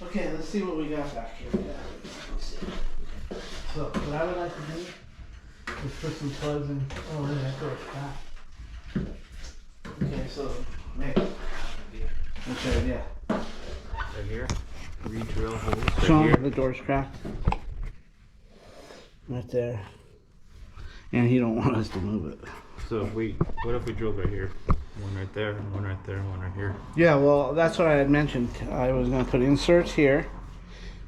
Okay, let's see what we got back here. So, what I would like to do is put some plugs in. Oh, look at that door's cracked. Okay, so, Nick. What's your idea? Right here. Re-drill holes. Show Right here. him the door's cracked. Right there. And he don't want us to move it. So if we, what if we drilled right here? One right there, and one right there, and one right here. Yeah, well, that's what I had mentioned. I was going to put inserts here,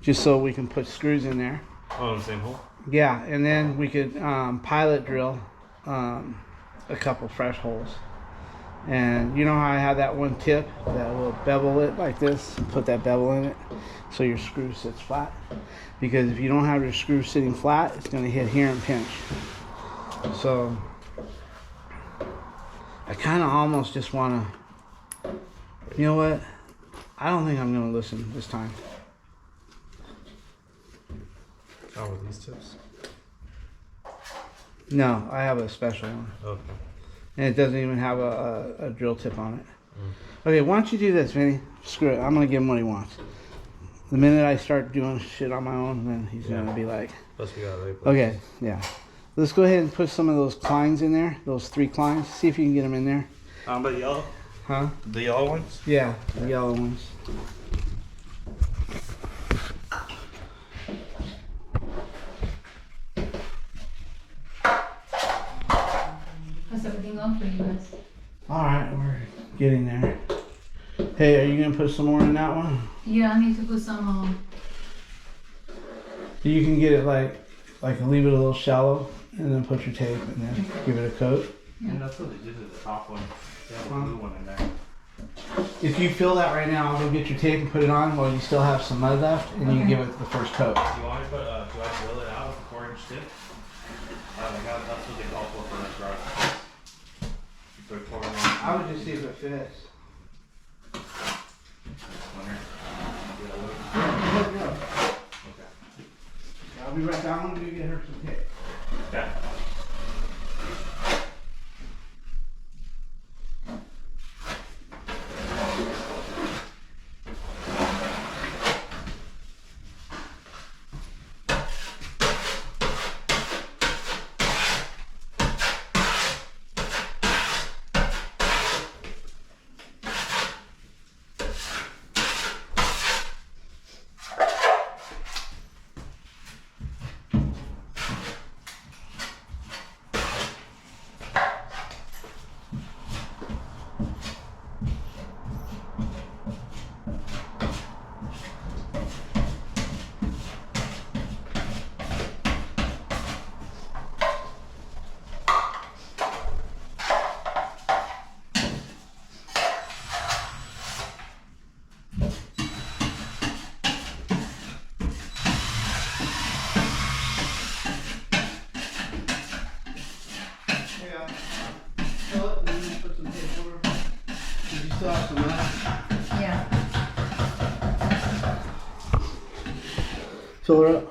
just so we can put screws in there. Oh, in the same hole? Yeah, and then we could pilot drill a couple fresh holes. And you know how I have that one tip that will bevel it like this? Put that bevel in it so your screw sits flat. Because if you don't have your screw sitting flat, it's going to hit here and pinch. So I kind of almost just want to, you know what? I don't think I'm going to listen this time. Oh, with these tips? No, I have a special one. Okay. And it doesn't even have a drill tip on it. Okay, why don't you do this, Vinny? Screw it. I'm going to give him what he wants. The minute I start doing shit on my own, then he's going to be like... Plus we got it. Okay, yeah. Let's go ahead and put some of those clines in there. Those 3 clines. See if you can get them in there. But yellow? Huh? The yellow ones? Yeah, the yellow ones. How's everything going for you guys? Alright, we're getting there. Hey, are you going to put some more in that one? Yeah, I need to put some, You can get it like leave it a little shallow and then put your tape and then give it a coat. Yeah, that's what they did to the top one. They have a blue one in there. If you fill that right now, I'll go get your tape and put it on while you still have some mud left, and you give it the first coat. Do you want me to put, do I drill it out with a 4-inch tip? That's what they call for this garage. You put a 4-inch. I would just see if it fits. Okay. I'll be right down. I'm going to get her some tape. Yeah. yeah. Fill her up.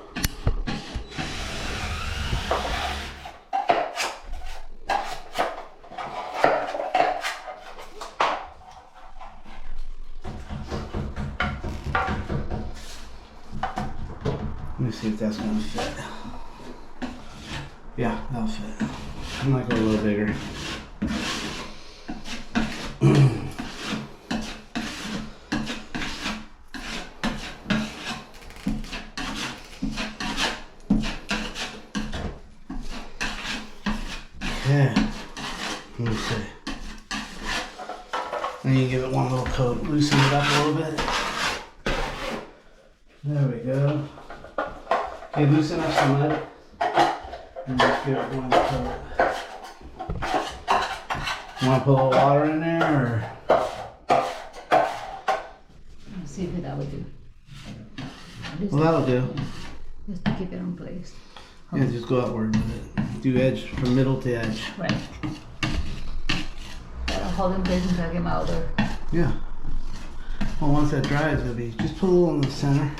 Let me see if that's gonna fit. Yeah, that'll fit. I might go a little bigger. Yeah, let me see. And you give it one little coat, loosen it up a little bit. There we go. Okay, loosen up some of it. And just give it one coat. You want to put a little water in there, or? Let's see if that will do. Well, that'll do. Just to keep it in place. Yeah, just go outward with it. Do edge from middle to edge. Right. That'll hold in place until I get my other. Yeah. Well, once that dries, it'll be just put a little in the center.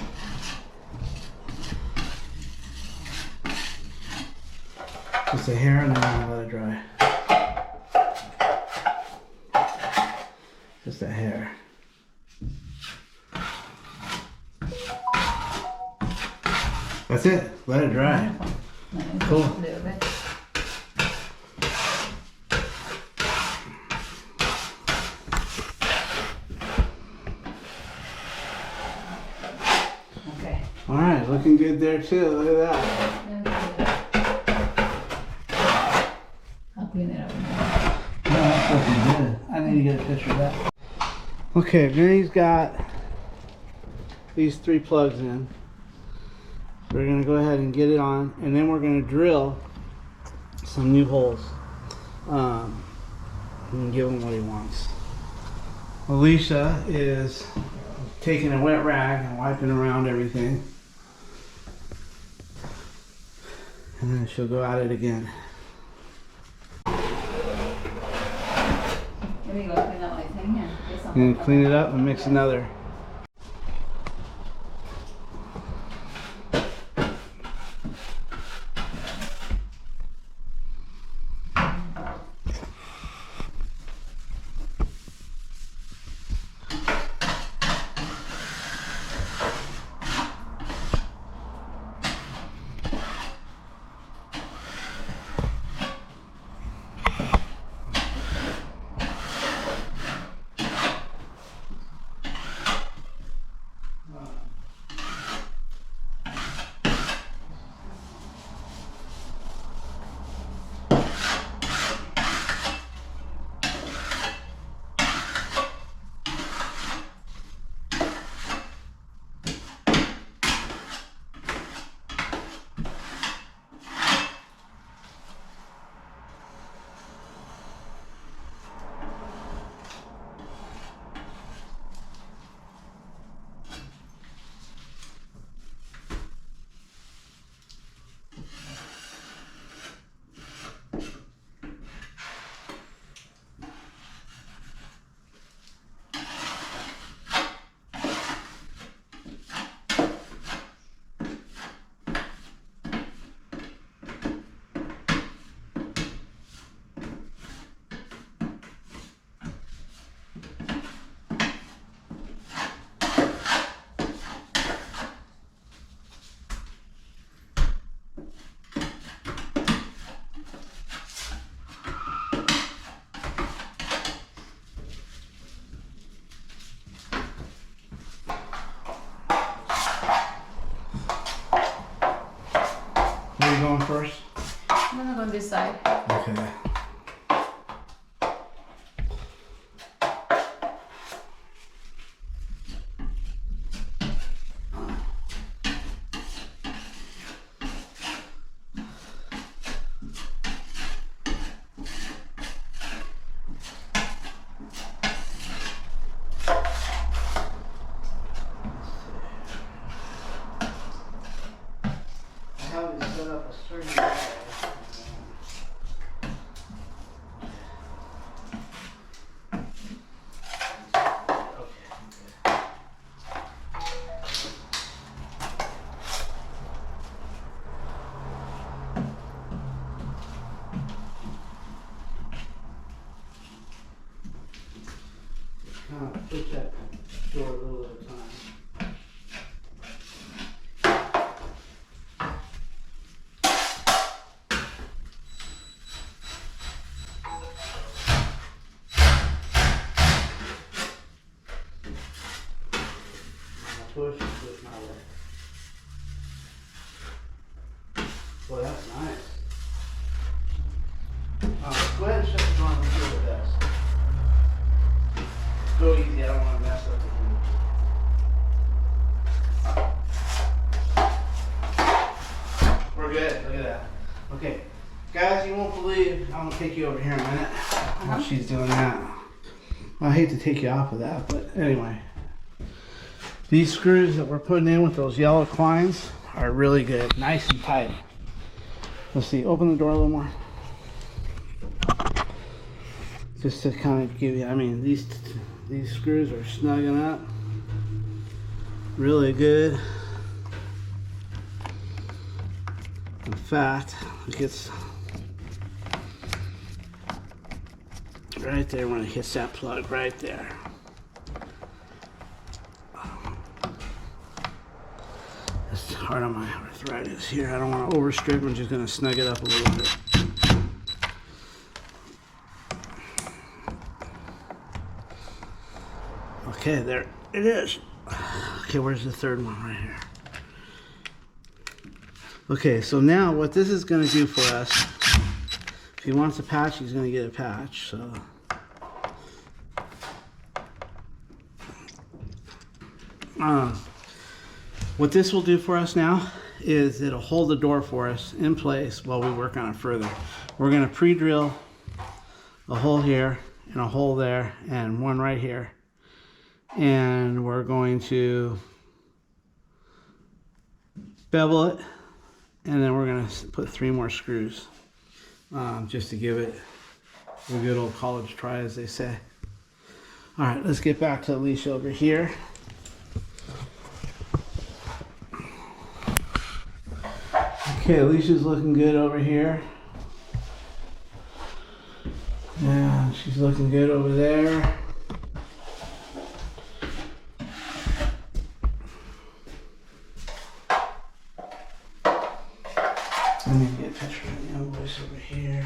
Just a hair, and then let it dry. Just a hair. That's it. Let it dry. Cool. A little bit. Okay. All right, looking good there too. Look at that. I'll clean it up. No, that's looking good. I need to get a picture of that. Okay, Vinny's got these 3 plugs in. We're gonna go ahead and get it on, and then we're gonna drill some new holes. And give him what he wants. Alicia is taking a wet rag and wiping around everything, and then she'll go at it again. Here we go. Clean up my thing and get some. And clean it up and mix another. Where are you going first? I'm gonna go on this side. Okay. How to set up a certain way. Push that door a little at a time. Push my way. Boy, that's nice. Go ahead and shut the door and see what it does. Go easy, I don't want to mess up the room. take you over here in a minute while she's doing that. I hate to take you off of that, but anyway. These screws that we're putting in with those yellow clines are really good, nice and tight. Let's see, open the door a little more. Just to kind of give you, I mean, these screws are snugging up. Really good. In fact, it gets right there when it hits that plug right there. It's hard on my arthritis here. I don't want to overstrip. I'm just going to snug it up a little bit. Okay, there it is. Okay, where's the third one? Right here. Okay, so now what this is going to do for us, if he wants a patch, he's going to get a patch. So what this will do for us now is it'll hold the door for us in place while we work on it further. We're going to pre-drill a hole here and a hole there and one right here. And we're going to bevel it, and then we're going to put 3 more screws just to give it a good old college try, as they say. All right, let's get back to Alicia over here. Okay, Alicia's looking good over here. Yeah, she's looking good over there. Let me get a picture of the invoice over here.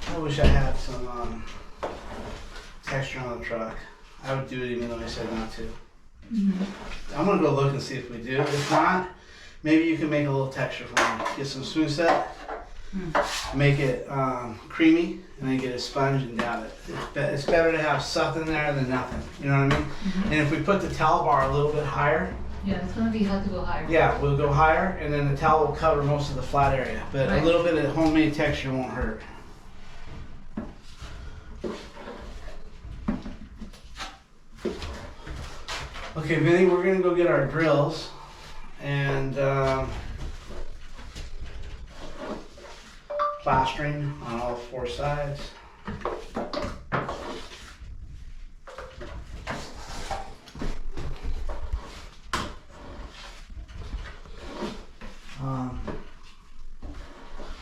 I wish I had some texture on the truck. I would do it even though I said not to. I'm gonna go look and see if we do. If not, maybe you can make a little texture for me. Get some smooth set, make it creamy, and then get a sponge and dab it. It's better to have something there than nothing. You know what I mean? And if we put the towel bar a little bit higher, Yeah, it's gonna be hard to go higher. yeah, we'll go higher, and then the towel will cover most of the flat area. But Right. a little bit of homemade texture won't hurt. Okay, Vinny, we're gonna go get our drills and plastering on all 4 sides.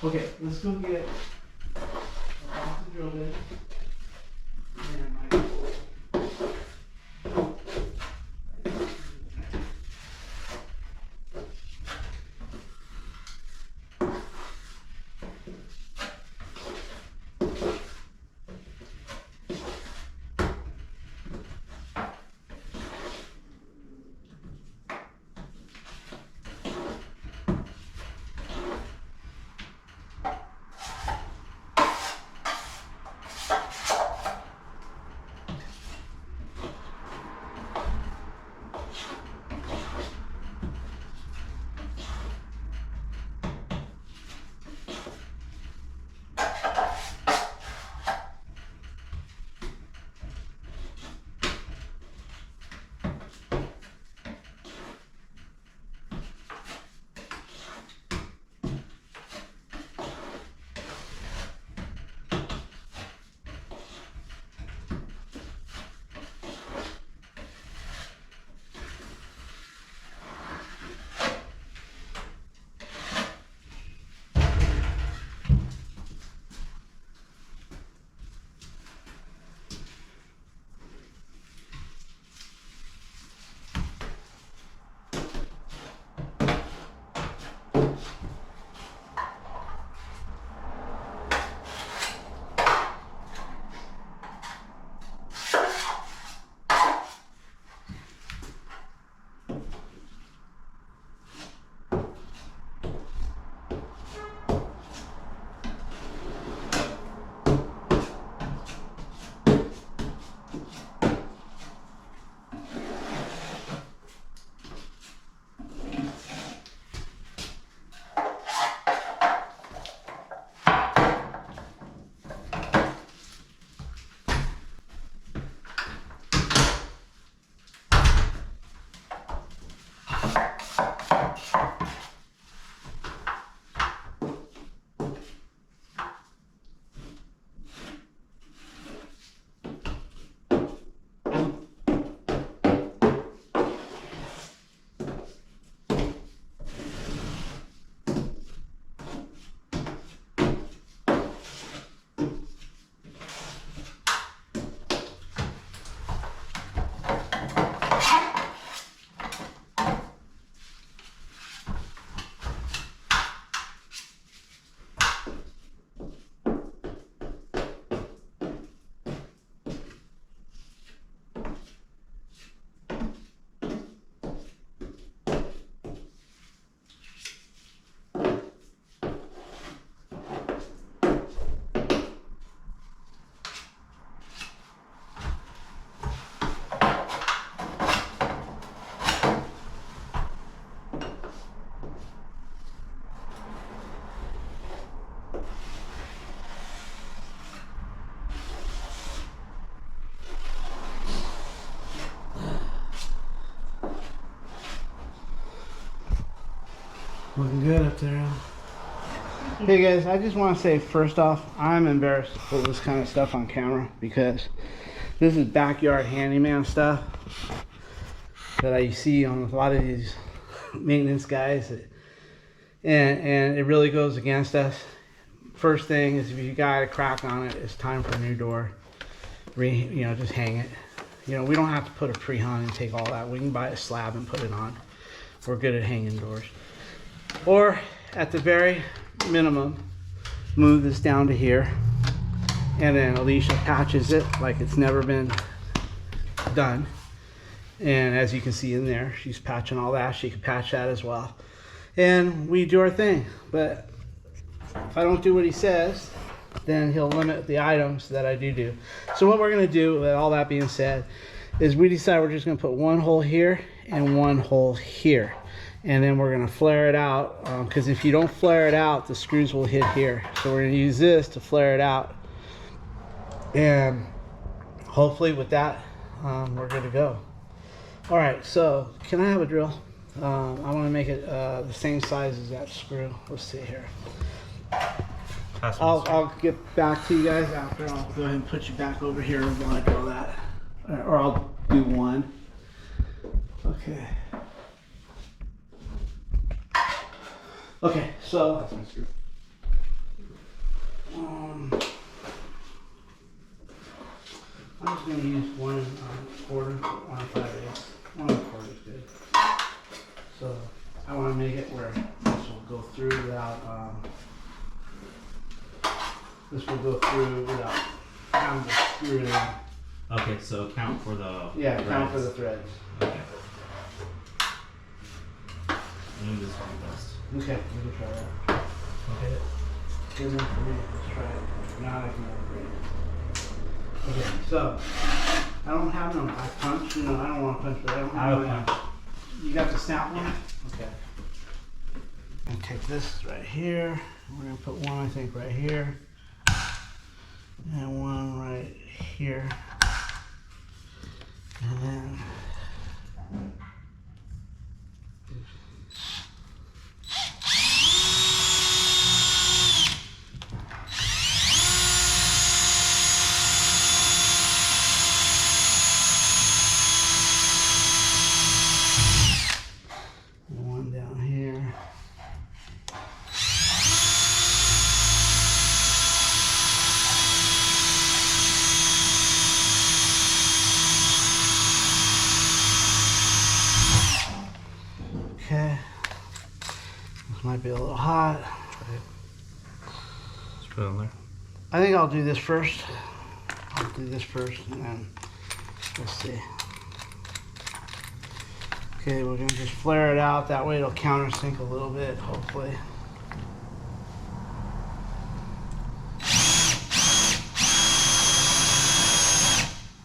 Okay, let's go get the drill bit. Looking good up there. Hey guys, I just want to say first off, I'm embarrassed to pull this kind of stuff on camera because this is backyard handyman stuff that I see on a lot of these maintenance guys, and it really goes against us. First thing is, if you got a crack on it, it's time for a new door. Just hang it. We don't have to put a pre-hung and take all that. We can buy a slab and put it on. We're good at hanging doors. Or at the very minimum, move this down to here, and then Alicia patches it like it's never been done. And as you can see in there, she's patching all that. She can patch that as well. And we do our thing. But if I don't do what he says, then he'll limit the items that I do. So what we're going to do, with all that being said, is we decide we're just going to put one hole here and one hole here. And then we're going to flare it out, because if you don't flare it out, the screws will hit here. So we're going to use this to flare it out. And hopefully with that, we're good to go. All right, so can I have a drill? I want to make it the same size as that screw. Let's see here. I'll get back to you guys after. I'll go ahead and put you back over here while I drill that. Or I'll do one. Okay. Okay, so I'm just going to use 1 1/4, 1 5/8. 1 1/4 is good. So I want to make it where this will go through without having to screw it in. Okay, so count for the count for the threads. Okay. I think this will be best. Okay, we can try that. Okay. Good enough for me. Let's try it. Now I can upgrade it. Okay, so I don't have no I punch. I don't want to punch, but I don't have a punch. You got the snap one? Okay. I'm gonna take this right here. We're gonna put one, I think, right here, and one right here, and then. Okay, this might be a little hot. Let's put it on there. I think I'll do this first. I'll do this first, and then let's see. Okay, we're gonna just flare it out. That way it'll countersink a little bit, hopefully.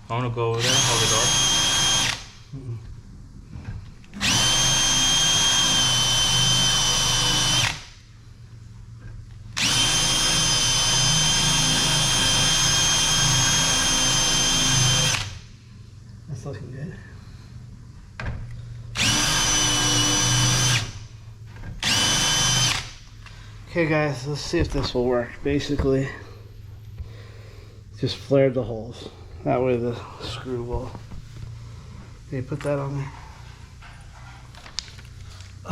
I want to go over there, hold the door. That's looking good. Okay guys, let's see if this will work. Basically, just flared the holes. That way the screw will. Okay, put that on there. I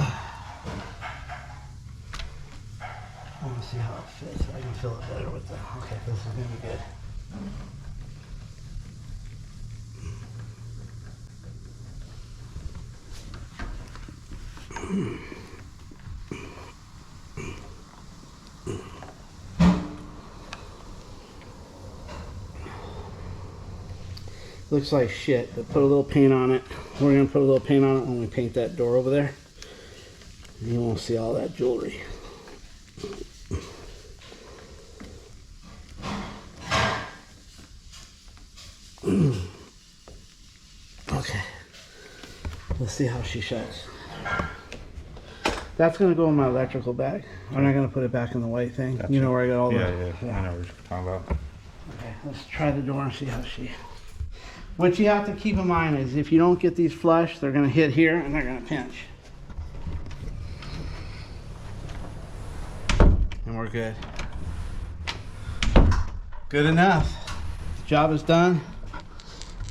want to see how it fits. I can feel it better with the. Okay, this is gonna be good. Looks like shit, but put a little paint on it. We're gonna put a little paint on it when we paint that door over there. And you won't see all that jewelry. Okay. Let's see how she shuts. That's gonna go in my electrical bag. I'm not gonna put it back in the white thing. Gotcha. You know where I got all the. Yeah. I know what you're talking about. Okay, let's try the door and see how she. What you have to keep in mind is if you don't get these flush, they're gonna hit here and they're gonna pinch. we're good. Good enough. The job is done.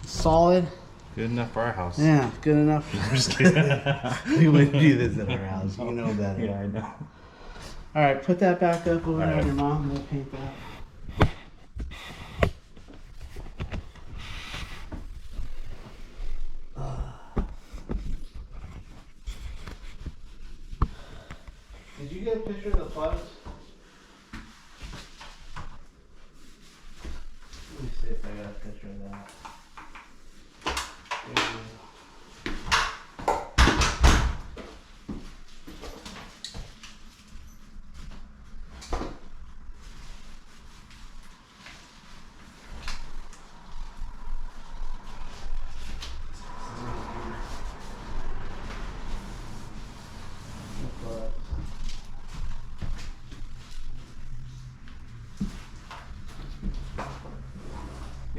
Solid. Good enough for our house. Yeah, good enough. We wouldn't do this at our house. You know better. Yeah, I know. All right, put that back up over there, All right. your mom. We'll paint that. Did you get a picture of the plugs? Let me see if I got a picture of that. There you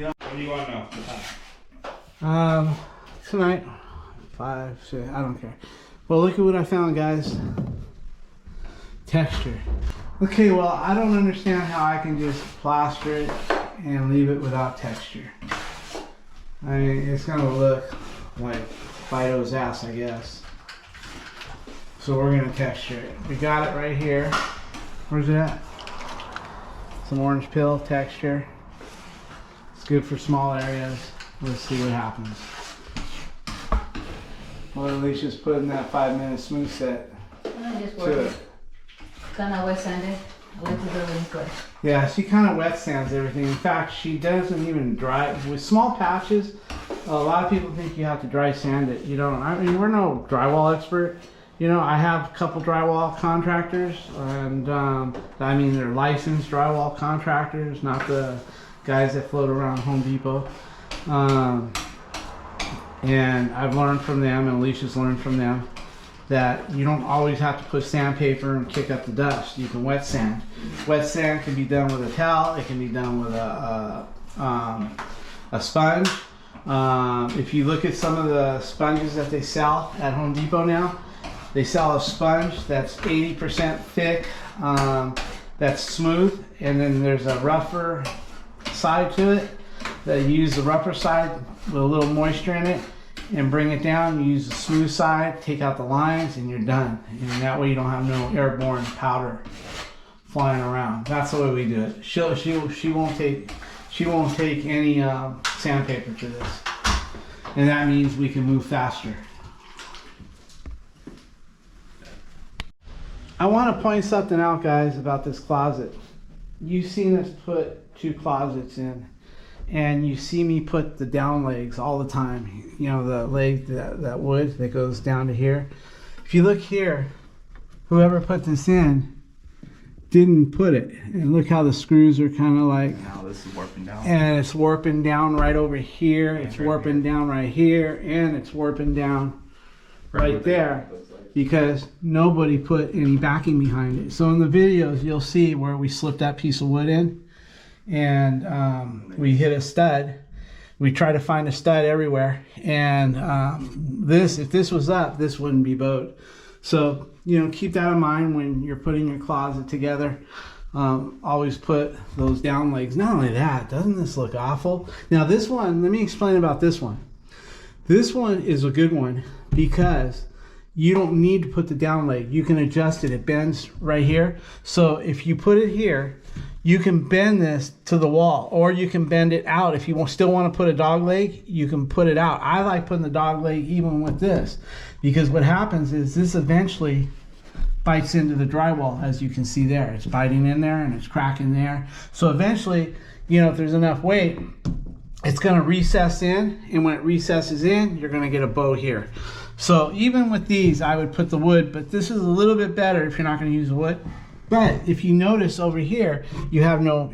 go. What do you want to know? Tonight, 5, 6, I don't care. Well, look at what I found, guys. Texture. Okay, well, I don't understand how I can just plaster it and leave it without texture. I mean, it's gonna look like Fido's ass, I guess. So we're gonna texture it. We got it right here. Where's it at? Some orange pill texture. It's good for small areas. Let's see what happens. Well, at least just putting that 5-minute smooth set I just to work it. it. Kind of wet sanded. I like to do it this way. Yeah, she kind of wet sands everything. In fact, she doesn't even dry. With small patches, a lot of people think you have to dry sand it. You don't. I mean, we're no drywall expert. You know, I have a couple drywall contractors, and I mean, they're licensed drywall contractors, not the guys that float around Home Depot. And I've learned from them, and Alicia's learned from them, that you don't always have to put sandpaper and kick up the dust. You can wet sand. Wet sand can be done with a towel. It can be done with a sponge. If you look at some of the sponges that they sell at Home Depot now, they sell a sponge that's 80% thick, that's smooth, and then there's a rougher side to it. That you use the rougher side with a little moisture in it and bring it down. You use the smooth side, take out the lines, and you're done. And that way you don't have no airborne powder flying around. That's the way we do it. She won't take any sandpaper to this, and that means we can move faster. I want to point something out, guys, about this closet. You've seen us put 2 closets in, and you see me put the down legs all the time. You know, the leg, that wood that goes down to here. If you look here, whoever put this in didn't put it. And look how the screws are kind of like, Now this is warping down. and it's warping down right over here. It's warping down right here, and it's warping down right there, because nobody put any backing behind it. So in the videos, you'll see where we slipped that piece of wood in, and we hit a stud. We try to find a stud everywhere, and if this was up, this wouldn't be bowed. So, you know, keep that in mind when you're putting your closet together. Always put those down legs. Not only that, doesn't this look awful? Now this one, let me explain about this one. This one is a good one because you don't need to put the down leg. You can adjust it. It bends right here. So if you put it here, you can bend this to the wall, or you can bend it out. If you still want to put a dog leg, you can put it out. I like putting the dog leg even with this, because what happens is this eventually bites into the drywall, as you can see there. It's biting in there and it's cracking there. So eventually, you know, if there's enough weight, it's going to recess in, and when it recesses in, you're going to get a bow here. So even with these, I would put the wood, but this is a little bit better if you're not going to use the wood. But if you notice over here, you have no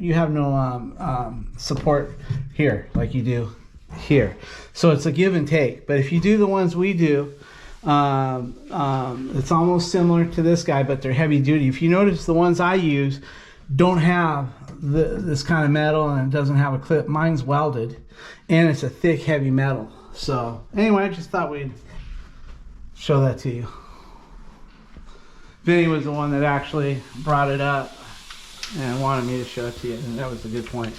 support here like you do here. So it's a give and take. But if you do the ones we do, it's almost similar to this guy, but they're heavy duty. If you notice, the ones I use don't have this kind of metal, and it doesn't have a clip. Mine's welded, and it's a thick, heavy metal. So anyway, I just thought we'd show that to you. Vinny was the one that actually brought it up and wanted me to show it to you, and that was a good point.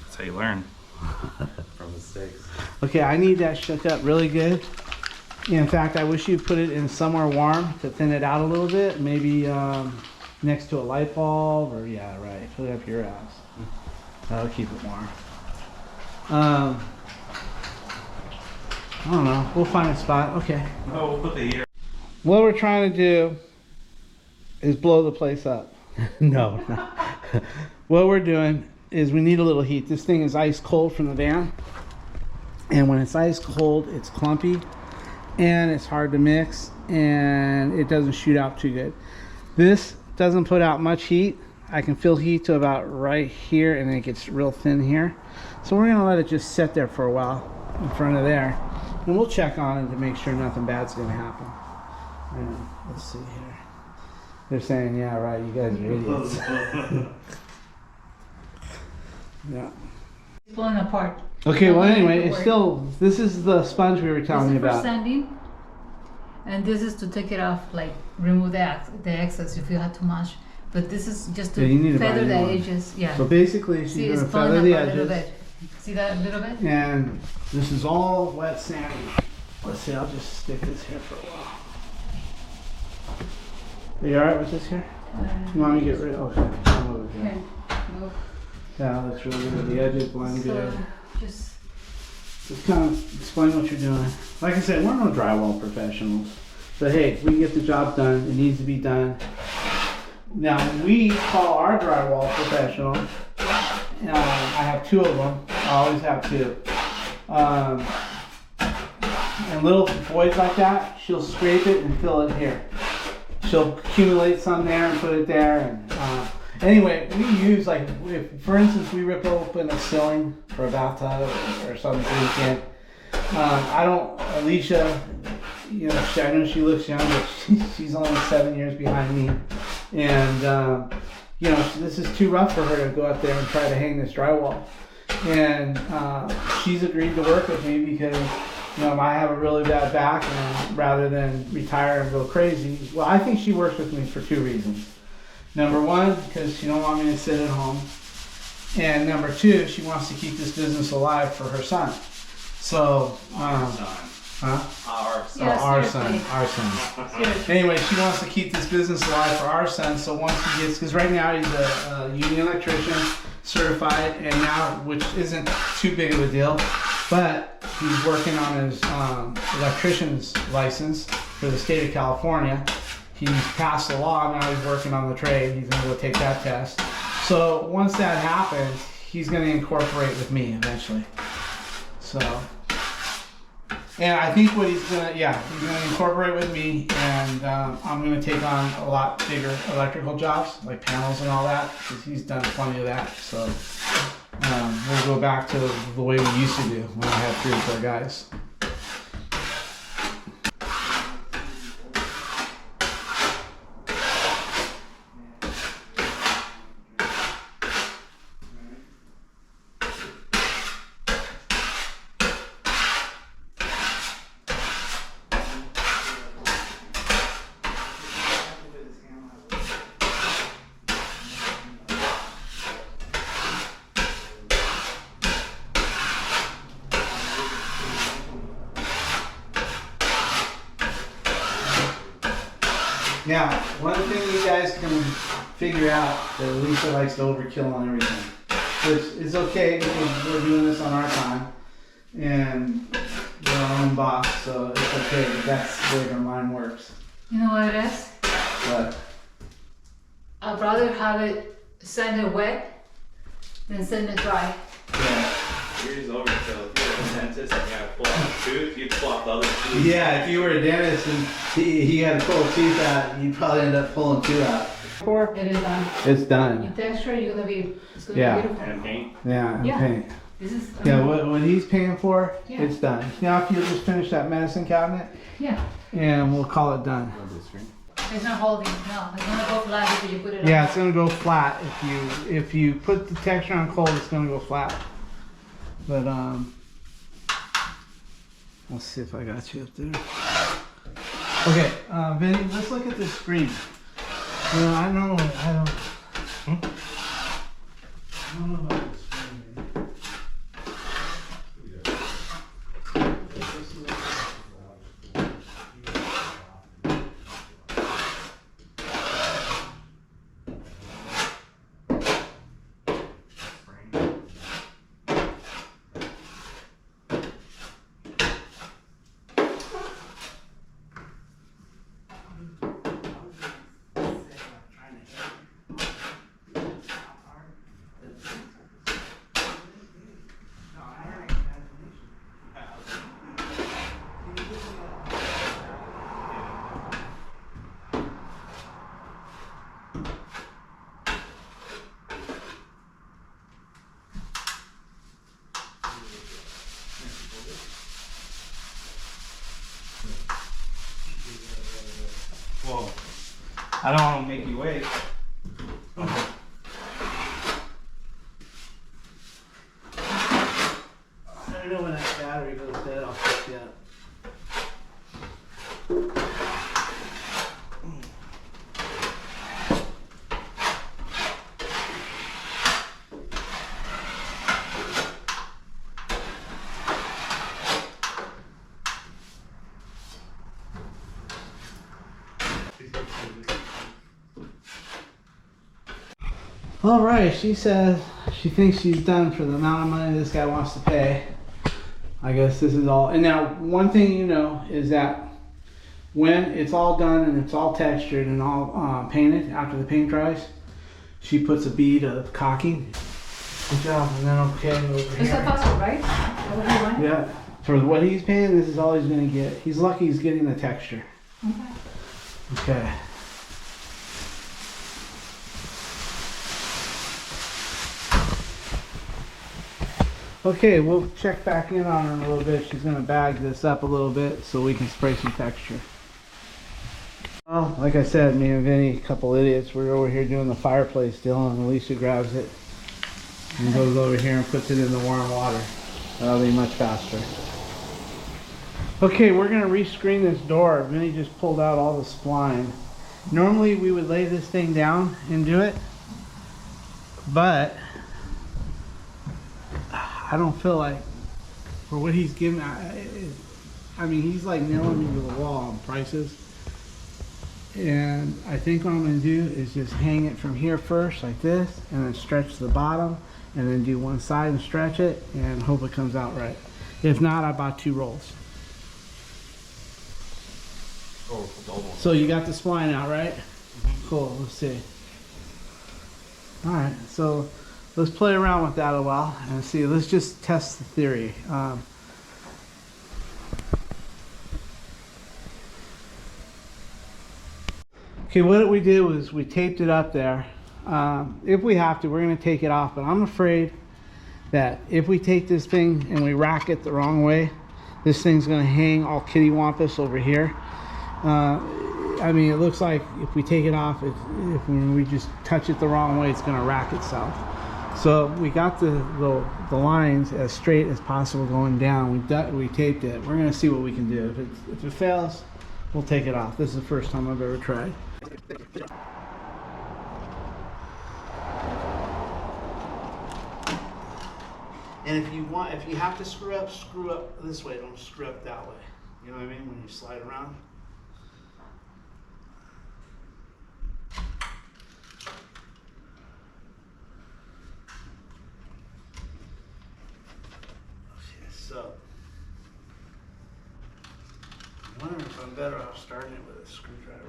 That's how you learn from mistakes. Okay, I need that shook up really good. In fact, I wish you'd put it in somewhere warm to thin it out a little bit. Maybe next to a light bulb, or yeah, right. Put it up your ass. That'll keep it warm. I don't know. We'll find a spot. Okay. Oh, we'll put the heater. What we're trying to do is blow the place up. No. What we're doing is we need a little heat. This thing is ice cold from the van. And when it's ice cold, it's clumpy and it's hard to mix and it doesn't shoot out too good. This doesn't put out much heat. I can feel heat to about right here and then it gets real thin here. So we're gonna let it just sit there for a while in front of there. And we'll check on it to make sure nothing bad's gonna happen. And let's see here. They're saying, yeah, right, you guys are idiots. Yeah. It's blowing apart. Okay, well anyway, it's still, this is the sponge we were telling you This is for about. sanding, and this is to take it off, like remove the excess if you had too much. But this is just Yeah, you need to to buy a feather new the one. edges. Yeah. So basically, See, she's it's gonna blowing feather up the a little edges. bit. See that a little bit? And this is all wet sanding. Let's see, I'll just stick this here for a while. Are you alright with this here? You want me to get rid of it? Okay, I'll move it here. Okay. Move. Yeah, that looks really good. The edges blend good. So just Just kind of explain what you're doing. Like I said, we're no drywall professionals. But hey, we get the job done. It needs to be done. Now, we call our drywall professional. I have two of them. I always have two. And little voids like that, she'll scrape it and fill it here. She'll accumulate some there and put it there. And anyway, we use, like, if, for instance, we rip open a ceiling for a bathtub or something for the weekend. I don't, Alicia, you know, I know she looks young, but she's only 7 years behind me. And, you know, this is too rough for her to go out there and try to hang this drywall. And she's agreed to work with me because, you know, I have a really bad back, and rather than retire and go crazy, well, I think she works with me for two reasons. Number one, because she don't want me to sit at home. And number two, she wants to keep this business alive for her son. So, Our son. huh? Our son. Yeah, Our seriously. son, our son. seriously. Anyway, she wants to keep this business alive for our son. So once he gets, because right now he's a union electrician, certified, and now, which isn't too big of a deal, but he's working on his electrician's license for the state of California. He's passed the law, now he's working on the trade. He's gonna go take that test. So once that happens, he's gonna incorporate with me eventually. So, and I think what he's gonna incorporate with me, and I'm gonna take on a lot bigger electrical jobs, like panels and all that, because he's done plenty of that. So we'll go back to the way we used to do when I had 3 or 4 guys. Now, one thing you guys can figure out that Lisa likes to overkill on everything, which is okay because we're doing this on our time and we're our own boss, so it's okay. But that's the way her mind works. You know what it is? But I'd rather have it send it wet than send it dry. yeah. Here's overkill. If you're a dentist and you gotta pull out a tooth, you'd pull out the other tooth. Yeah, if you were a dentist and he had to pull a tooth out, you'd probably end up pulling 2 out. It is done. It's In done. texture, it's gonna Yeah. be beautiful. And paint. Yeah, and Yeah. paint. This is. Yeah, what he's paying for, Yeah. it's done. Now, if you just finish that medicine cabinet, Yeah. and we'll call it done. It's not holding. No, it's gonna go flat if you put it. Yeah, on. it's gonna go flat if you put the texture on cold. It's gonna go flat. But let's see if I got you up there. Okay, Vinny, let's look at this screen. I don't. I don't know about this one. Whoa. I don't want to make you wait. I don't know when that battery goes dead, I'll pick you up. All right, she says she thinks she's done for the amount of money this guy wants to pay. I guess this is all. And now, one thing you know is that when it's all done and it's all textured and all painted after the paint dries, she puts a bead of caulking. Good job. And then okay over It's a here. Faucet, right? Is that what you want? Yeah. For what he's paying, this is all he's gonna get. He's lucky he's getting the texture. Okay. Okay. Okay, we'll check back in on her in a little bit. She's gonna bag this up a little bit so we can spray some texture. Well, like I said, me and Vinny, a couple idiots, we're over here doing the fireplace deal, and Alicia grabs it and goes over here and puts it in the warm water. That'll be much faster. Okay, we're gonna rescreen this door. Vinny just pulled out all the spline. Normally we would lay this thing down and do it, but I don't feel like, for what he's giving, I mean, he's like nailing me to the wall on prices. And I think what I'm gonna do is just hang it from here first, like this, and then stretch the bottom, and then do one side and stretch it, and hope it comes out right. If not, I bought 2 rolls. Oh, double. So you got the spline out, right? Cool, let's see. Alright, so let's play around with that a while and see. Let's just test the theory. Okay, what we did was we taped it up there. If we have to, we're going to take it off, but I'm afraid that if we take this thing and we rack it the wrong way, this thing's going to hang all kittywampus over here. I mean, it looks like if we take it off, if when we just touch it the wrong way, it's going to rack itself. So we got the lines as straight as possible going down. We taped it. We're going to see what we can do. If it fails, we'll take it off. This is the first time I've ever tried. And if you have to screw up this way. Don't screw up that way. You know what I mean? When you slide around. So, I'm wondering if I'm better off starting it with a screwdriver.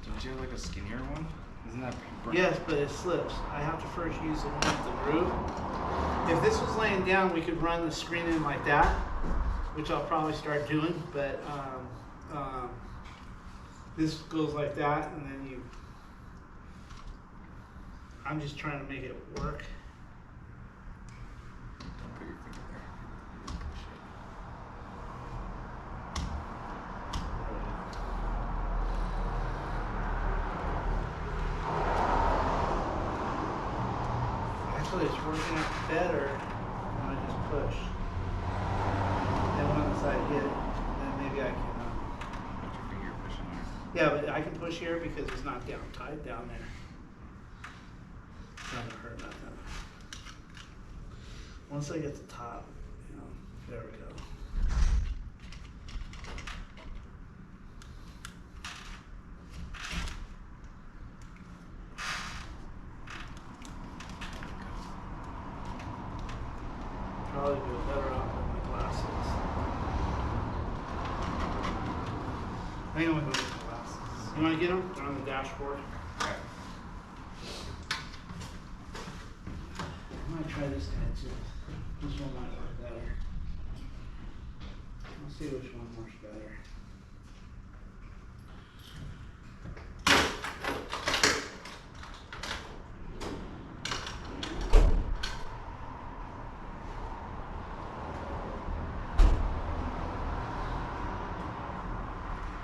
Don't you have like a skinnier one? Isn't that Yes, but it slips. I have to first use the one with the groove. If this was laying down, we could run the screen in like that, which I'll probably start doing, but this goes like that, and then I'm just trying to make it work. Don't put your finger there. Actually, it's working out better when I just push. Then once I hit it, then maybe I can. Put your finger pushing there. Yeah, but I can push here because it's not down tight down there. It's not gonna hurt nothing. Once I get to the top, you know, there we go. Probably do a better off with my glasses. I think I'm gonna go with my glasses. You wanna get them? They're on the dashboard. Okay. I might try this guy too. This one might work better. Let's see which one works better.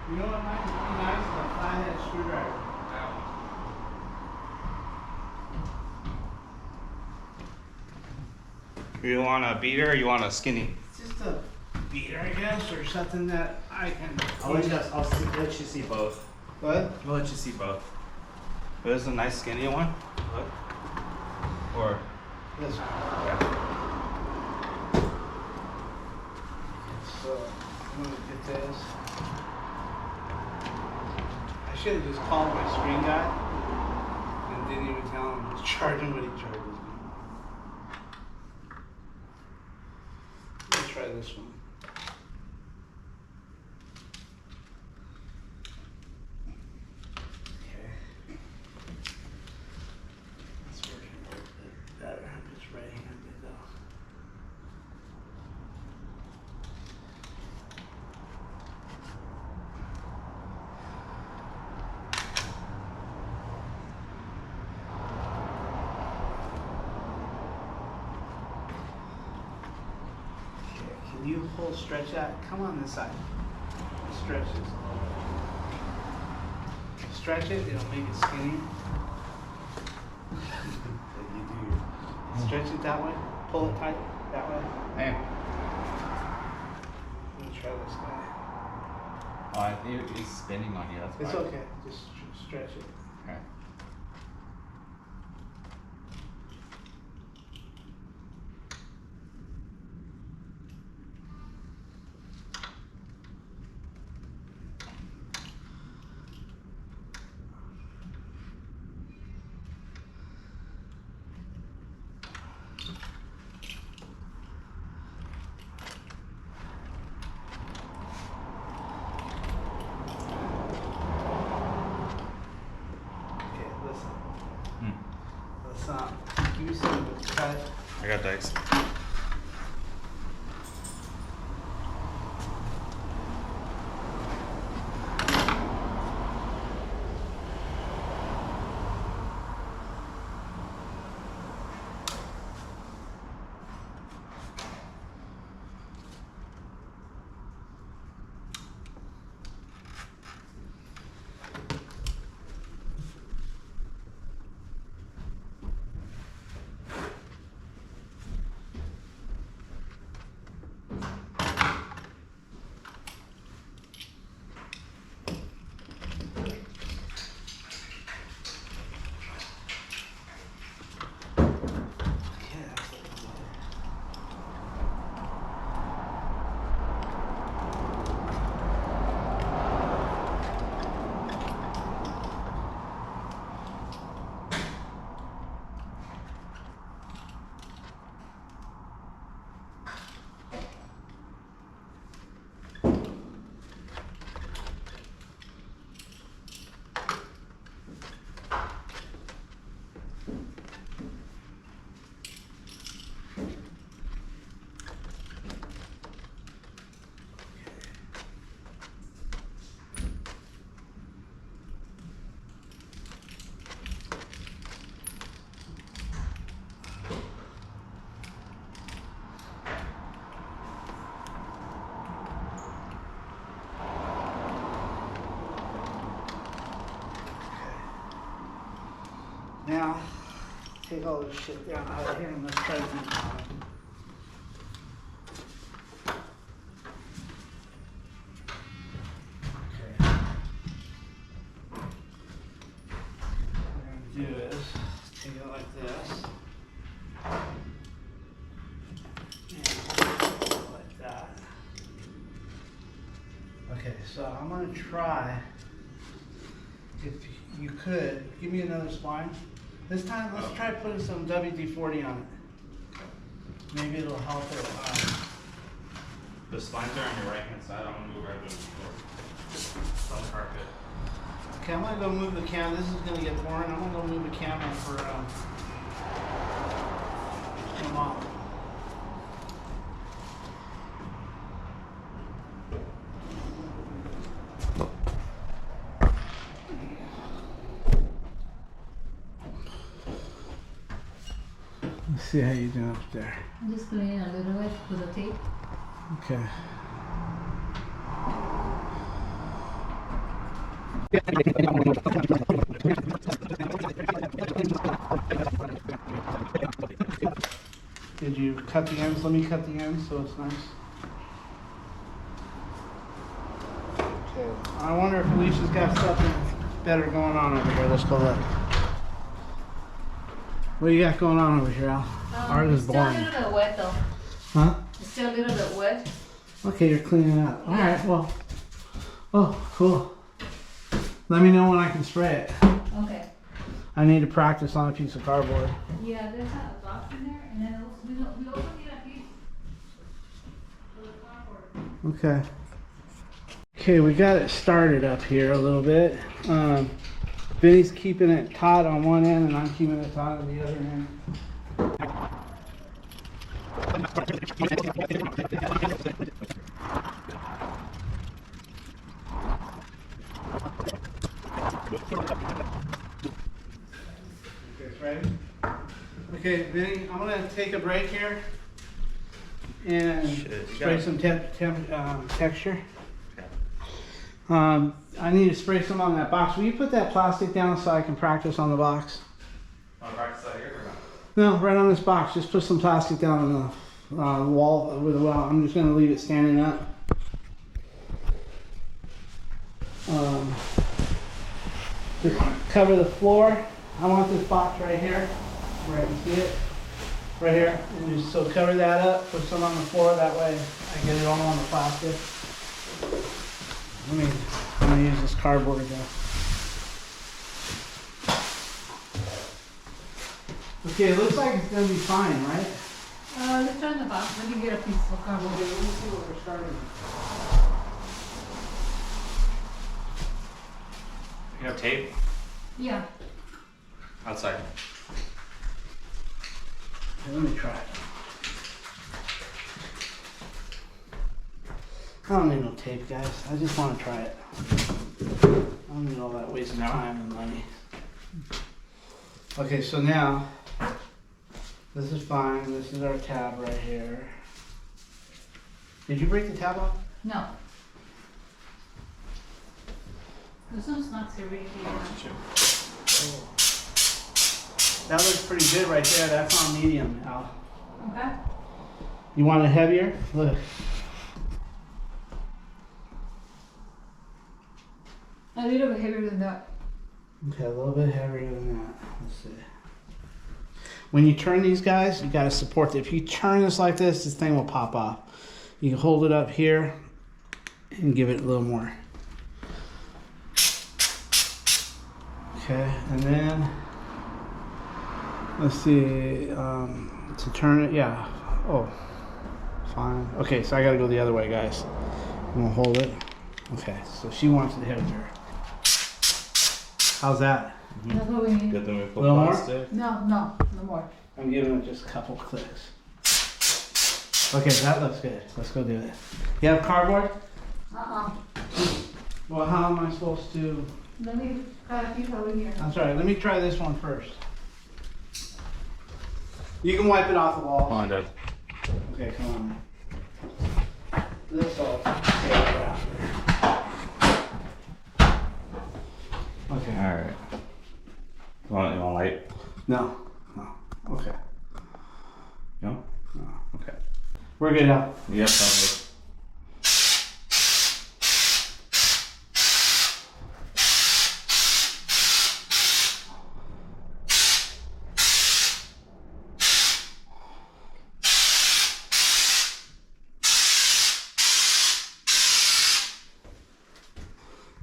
You know what might be nice? A flathead screwdriver. You want a beater or you want a skinny? It's just a beater, I guess, or something that I can. I'll let you see both. What? I'll let you see both. There's a nice skinny one. Look. Or This one. yeah. So I'm gonna get this. I should have just called my screen guy and didn't even tell him to charge him what he charges me. Let's try this one. Okay. That's working a little bit better. I'm just right-handed though. Can you stretch that? Come on this side. Stretch this. Stretch it, it'll make it skinny. You do. Stretch it that way. Pull it tight that way. Hey. Let me try this guy. Oh, I think it's spinning on you. That's It's fine. okay. Just stretch it. Okay. Okay, listen. Hmm. Let's give me some of the cut. I got dice. Yeah. Now, take all this shit down out of here and let's try to do it. Okay. Take it like this. And like that. Okay, so I'm gonna try, if you could, give me another spline. This time, let's try putting some WD-40 on it. Maybe it'll help it. The spines are on your right hand side. I'm gonna move right to the floor. It's on the carpet. Okay, I'm gonna go move the camera. This is gonna get boring. I'm gonna go move the camera for Mom. Let's see how you doing up there. I'm just putting in a little bit with the tape. Okay. Did you cut the ends? Let me cut the ends so it's nice. Okay. I wonder if Alicia's got something better going on over here. Let's go look. What do you got going on over here, Al? Art is boring. It's still a little bit wet though. Huh? It's still a little bit wet. Okay, you're cleaning up. All right, well. Oh, cool. Let me know when I can spray it. Okay. I need to practice on a piece of cardboard. Yeah, there's a box in there, and then also, we also need a piece for the cardboard. Okay. Okay, we got it started up here a little bit. Vinny's keeping it taut on one end, and I'm keeping it taut on the other end. Ready? Okay, Vinny, I'm gonna take a break here and spray some texture. I need to spray some on that box. Will you put that plastic down so I can practice on the box? On the practice side here or not? No, right on this box. Just put some plastic down on the wall with the well. I'm just gonna leave it standing up. Just cover the floor. I want this box right here, where I can see it, right here. And just so cover that up, put some on the floor. That way I get it all on the plastic. I'm gonna use this cardboard though. Okay, it looks like it's gonna be fine, right? Let's try in the box. Let me get a piece of cardboard. Okay, let me see what we're starting. You have tape Yeah. outside. Okay, let me try it. I don't need no tape, guys. I just want to try it. I don't need all that waste of time and money. Okay, so now, this is fine. This is our tab right here. Did you break the tab off? No. There's some snacks here really here. Oh. That looks pretty good right there. That's on medium, Al. Okay. You want it heavier? Look. A little bit heavier than that. Okay, a little bit heavier than that. Let's see. When you turn these guys, you got to support it. If you turn this like this thing will pop off. You can hold it up here and give it a little more. Okay, and then let's see, to turn it, yeah. Oh, fine. Okay, so I gotta go the other way, guys. I'm gonna hold it. Okay, so she wants it heavier. How's that? That's what we need. Good thing we put Little more? plastic. No, no more. I'm giving it just a couple clicks. Okay, that looks good. Let's go do it. You have cardboard? Well, how am I supposed to? Let me cut a piece over here. I'm sorry, let me try this one first. You can wipe it off the wall. Come on, Dad. Okay, come on. This all take after. Okay. Alright. You want light? No. No. Okay. No? No. Okay. We're good now. Yep, probably.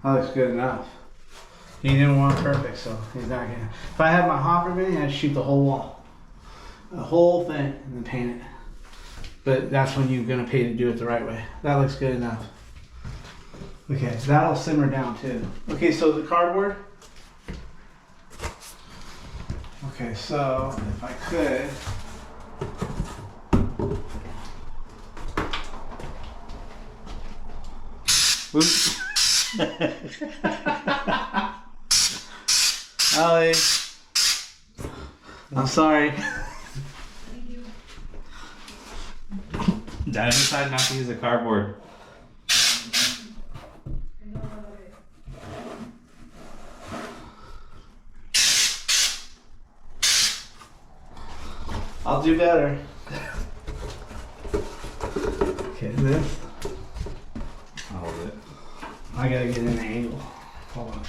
That looks good enough. He didn't want perfect, so he's not gonna. If I had my hopper mini, I'd shoot the whole wall. The whole thing and then paint it. But that's when you're gonna pay to do it the right way. That looks good enough. Okay, that'll simmer down too. Okay, so the cardboard. Okay, so if I could. Oops. Ollie. I'm sorry. Dad decided not to use the cardboard. I'll do better. Okay, this. I'll hold it. I gotta get an angle. Hold on.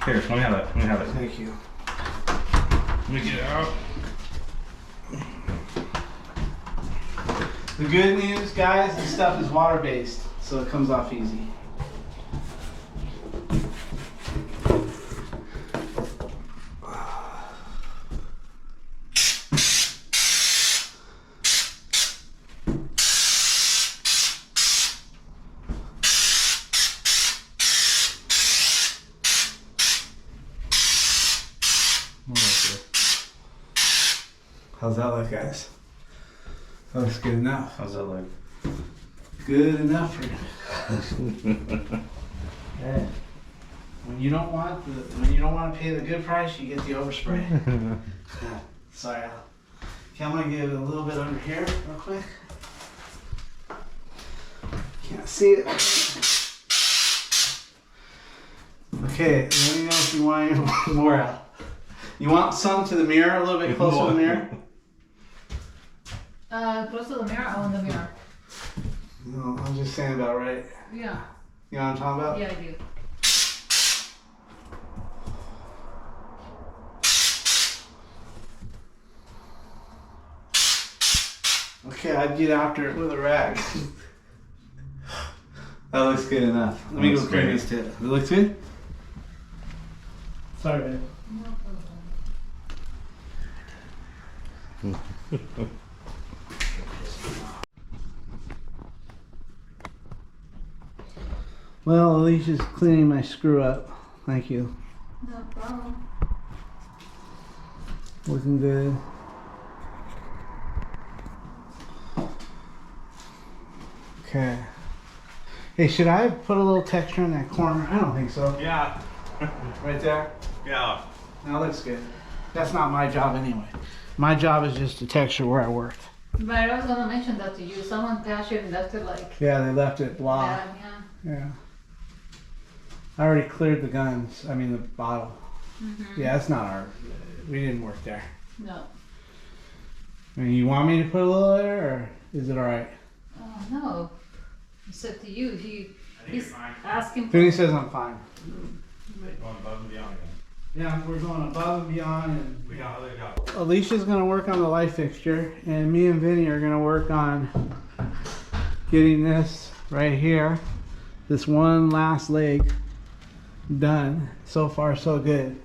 Here, let me have it. Let me have it. Thank you. Let me get it out. The good news, guys, this stuff is water-based, so it comes off easy. How's that look, guys? That looks good enough. How's that look? Good enough for you. Yeah. When you don't want to pay the good price, you get the overspray. Sorry, Al. Okay, I'm gonna get it a little bit under here real quick. Can't see it. Okay, let me know if you want any more out. You want some to the mirror, a little bit closer to the mirror? Close to the mirror, I want the mirror. No, I'm just saying about right. Yeah. You know what I'm talking about? Yeah, I do. Okay, I'd get after it with a rag. That looks good enough. Let me go Looks clean great. this too. It looks good? Sorry, babe. Well, Alicia's cleaning my screw up. Thank you. No problem. Looking good. Okay. Hey, should I put a little texture in that corner? I don't think so. Yeah. Right there? Yeah. That looks good. That's not my job anyway. My job is just to texture where I worked. But I was gonna mention that to you. Someone passed it and left it like Yeah, they left it blah. that. Yeah. Yeah. I already cleared the guns. I mean the bottle. Yeah, that's not our. We didn't work there. No. I mean, you want me to put a little there, or is it all right? Oh no. It's up to you. I think He's you're fine. asking for. Vinny says I'm fine. Going above and beyond again. Yeah, we're going above and beyond, and We got other jobs. Alicia's gonna work on the light fixture, and me and Vinny are gonna work on getting this right here, this one last leg done. So far, so good.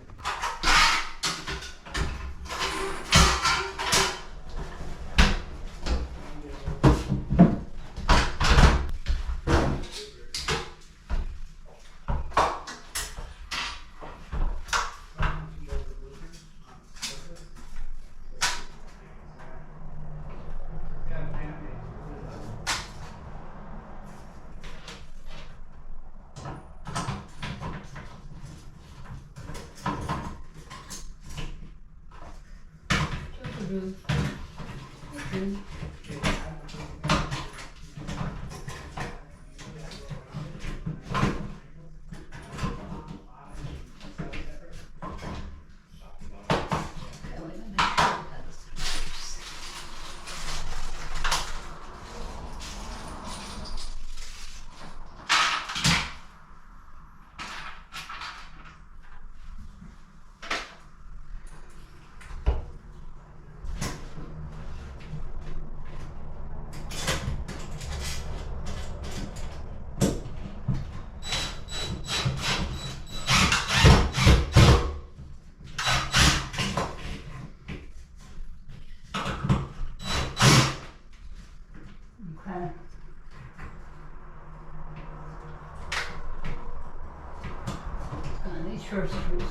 And these short screws.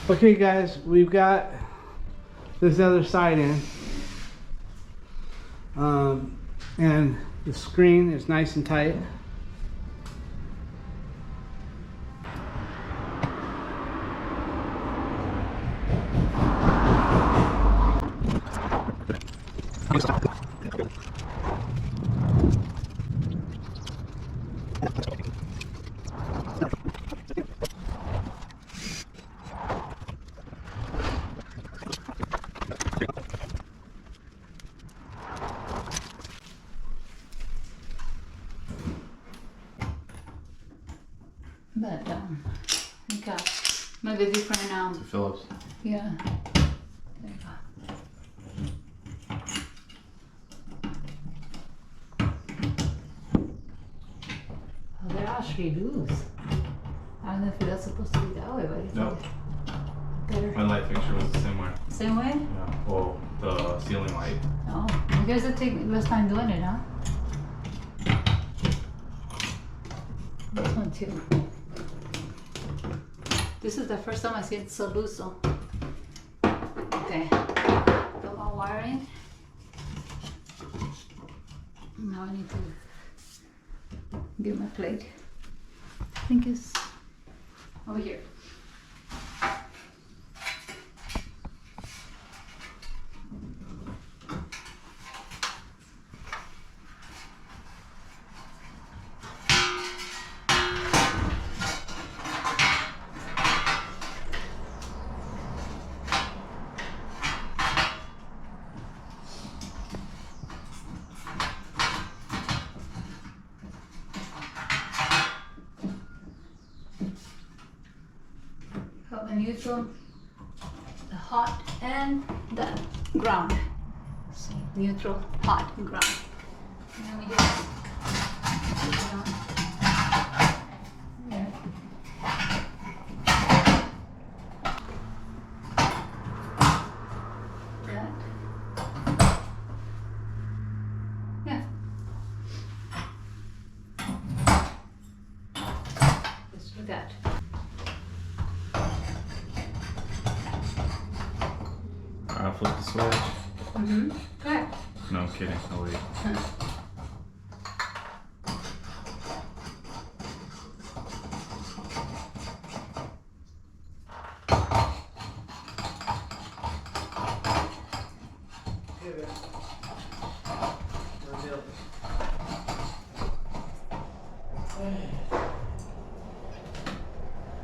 Okay guys, we've got this other side in. And the screen is nice and tight. But okay, maybe different Phillips. yeah. There you go. Oh, they're actually loose. I don't know if that's supposed to be that way, but it's No. better. My light fixture was the same way. Same way? Yeah. Well, the ceiling light. Oh, you guys are taking less time doing it, huh? This one too. This is the first time I see it so loose, so. Okay, got my wiring. Now I need to get my plate. I think it's over here. Got the neutral, the hot, and the ground. So neutral, hot, and ground. And then we just put it on. Yeah. That. Yeah. Just do that. I'll flip the switch. Mm-hmm. Good. No kidding. Oh wait.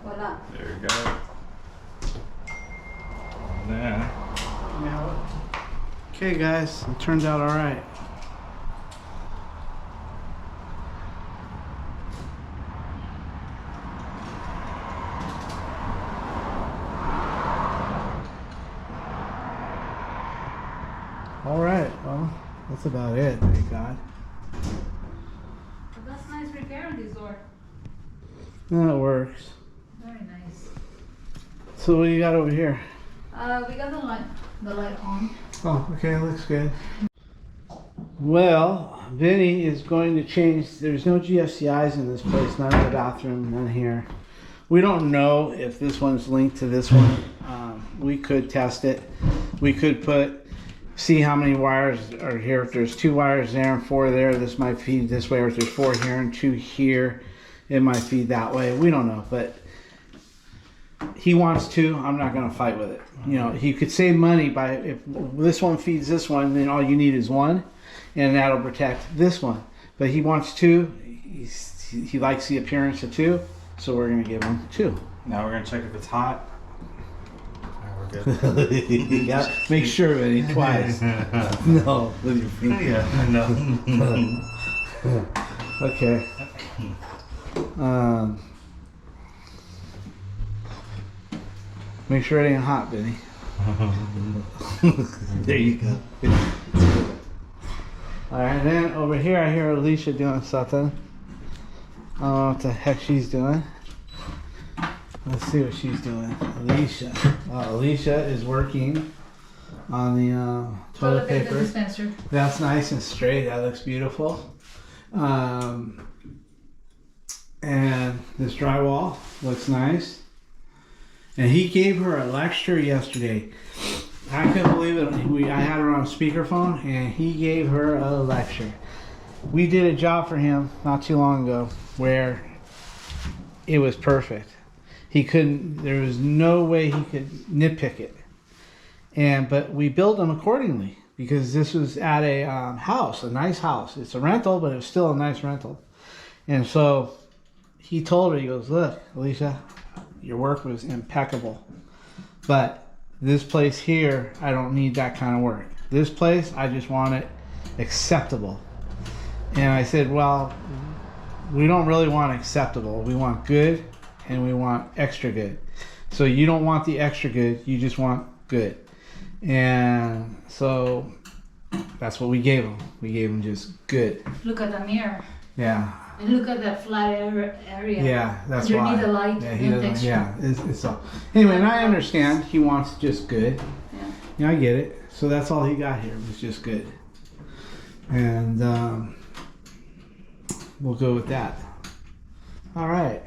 Voila. There we go. Then Okay guys, it turns out alright. Alright, well, that's about it, thank God. Well, that's nice repair on this door. No, it works. Very nice. So what do you got over here? We got the light on. Oh, okay, looks good. Well, Vinny is going to change. There's no GFCIs in this place, none in the bathroom, none here. We don't know if this one's linked to this one. We could test it. We could see how many wires are here. If there's 2 wires there and 4 there, this might feed this way. Or if there's 4 here and 2 here, it might feed that way. We don't know, but he wants to. I'm not going to fight with it. You know, he could save money by if this one feeds this one, then all you need is 1, and that'll protect this one. But he wants 2. He likes the appearance of 2, so we're going to give him 2. Now we're gonna check if it's hot. Alright, we're good. Yeah, make sure of it twice. No, with your feet. Yeah, no. Okay. Make sure it ain't hot, Vinny. There you go. Alright, then over here I hear Alicia doing something. I don't know what the heck she's doing. Let's see what she's doing. Alicia. Alicia is working on the toilet paper. Dispenser. That's nice and straight. That looks beautiful. And this drywall looks nice. And he gave her a lecture yesterday. I couldn't believe it. I had her on speakerphone, and he gave her a lecture. We did a job for him not too long ago where it was perfect. He couldn't. There was no way he could nitpick it. But we billed him accordingly because this was at a house, a nice house. It's a rental, but it was still a nice rental. And so he told her, he goes, "Look, Alicia, your work was impeccable, but this place here, I don't need that kind of work. This place, I just want it acceptable." And I said, well, we don't really want acceptable. We want good, and we want extra good. So you don't want the extra good, you just want good. And so that's what we gave him. We gave him just good. Look at the mirror. Yeah. And look at that flat area. Yeah, that's you why. You need the light yeah, he and doesn't. texture. Yeah, it's all. Anyway, and I understand he wants just good. Yeah. Yeah, I get it. So that's all he got here was just good. And we'll go with that. All right.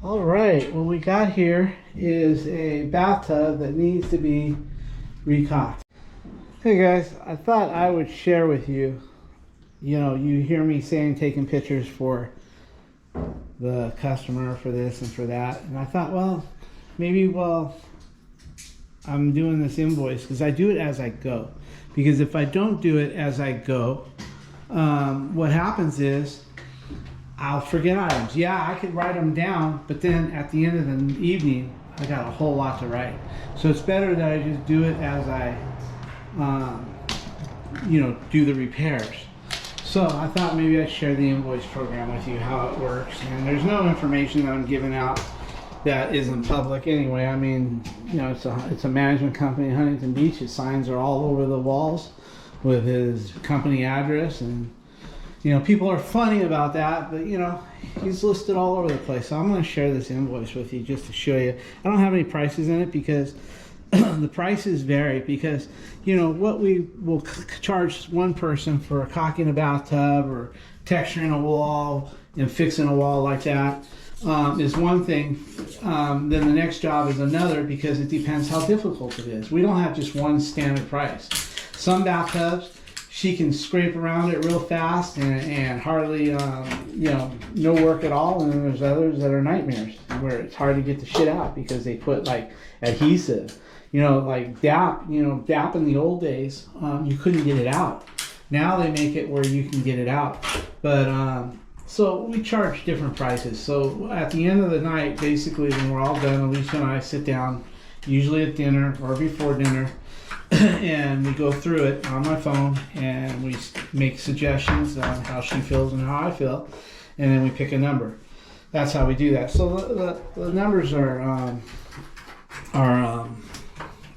All right. What we got here is a bathtub that needs to be recocked. Hey guys, I thought I would share with you, you know, you hear me saying taking pictures for the customer for this and for that. And I thought, well, maybe I'm doing this invoice because I do it as I go. Because if I don't do it as I go, what happens is I'll forget items. Yeah, I could write them down, but then at the end of the evening, I got a whole lot to write. So it's better that I just do it as I do the repairs. So I thought maybe I'd share the invoice program with you, how it works. And there's no information that I'm giving out that isn't public anyway. I mean, you know, it's a management company in Huntington Beach. His signs are all over the walls with his company address, and you know, people are funny about that, but you know, he's listed all over the place. So I'm going to share this invoice with you just to show you. I don't have any prices in it because the prices vary, because you know what we will charge one person for caulking a bathtub or texturing a wall and fixing a wall like that is one thing. Then the next job is another, because it depends how difficult it is. We don't have just one standard price. Some bathtubs, she can scrape around it real fast and hardly, no work at all. And then there's others that are nightmares where it's hard to get the shit out because they put like adhesive. You know, like DAP, DAP in the old days, you couldn't get it out. Now they make it where you can get it out. But, so we charge different prices. So at the end of the night, basically when we're all done, Alicia and I sit down, usually at dinner or before dinner, and we go through it on my phone and we make suggestions on how she feels and how I feel. And then we pick a number. That's how we do that. So the numbers are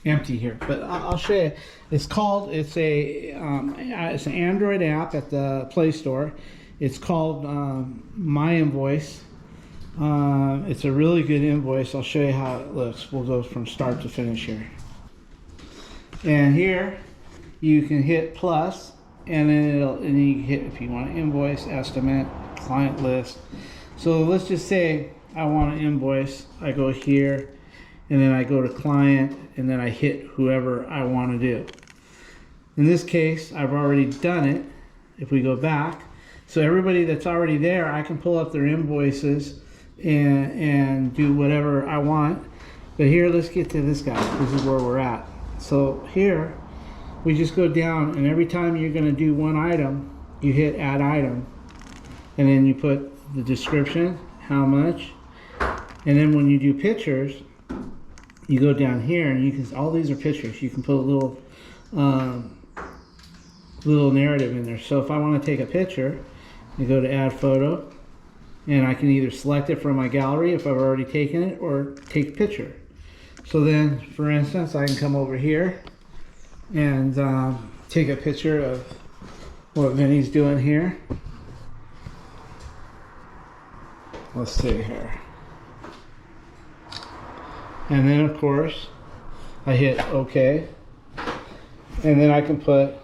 empty here, but I'll show you. It's an Android app at the Play Store. It's called My Invoice. It's a really good invoice. I'll show you how it looks. We'll go from start to finish here. And here you can hit plus, and then you can hit if you want to invoice, estimate, client list. So let's just say I want to invoice. I go here, and then I go to client, and then I hit whoever I want to do. In this case, I've already done it. If we go back, so everybody that's already there, I can pull up their invoices and do whatever I want. But here, let's get to this guy. This is where we're at. So here, we just go down, and every time you're going to do one item, you hit add item, and then you put the description, how much, and then when you do pictures, you go down here, and you can, all these are pictures. You can put a little narrative in there. So if I want to take a picture, I go to add photo, and I can either select it from my gallery if I've already taken it, or take a picture. So then, for instance, I can come over here and take a picture of what Vinny's doing here. Let's see here. And then, of course, I hit OK. And then I can put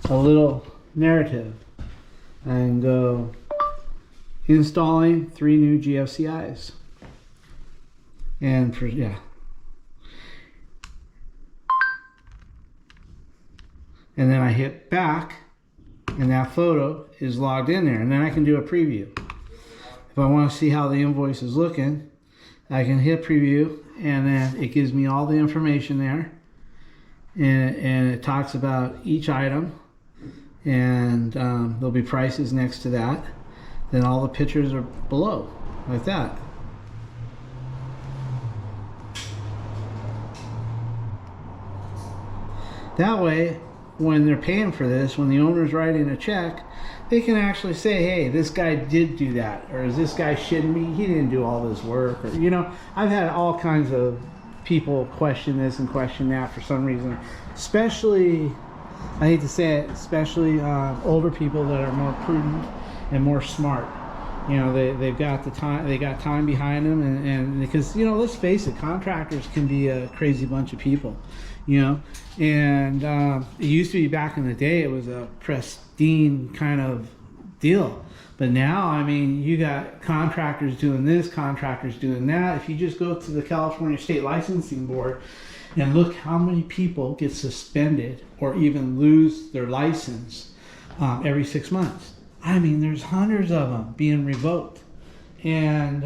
a little narrative and go installing 3 new GFCIs. And for, yeah. And then I hit back, and that photo is logged in there. And then I can do a preview. If I want to see how the invoice is looking, I can hit preview, and then it gives me all the information there. And it talks about each item, and there'll be prices next to that. Then all the pictures are below, like that. That way, when they're paying for this, when the owner's writing a check, they can actually say, hey, this guy did do that, or is this guy shitting me? He didn't do all this work. Or, you know, I've had all kinds of people question this and question that for some reason, especially, I hate to say it, especially older people that are more prudent and more smart. You know, they've got the time, they got time behind them, and because, you know, let's face it, contractors can be a crazy bunch of people, you know. And it used to be back in the day, it was a pristine kind of deal. But now, I mean, you got contractors doing this, contractors doing that. If you just go to the California State Licensing Board and look how many people get suspended or even lose their license every 6 months. I mean, there's hundreds of them being revoked. And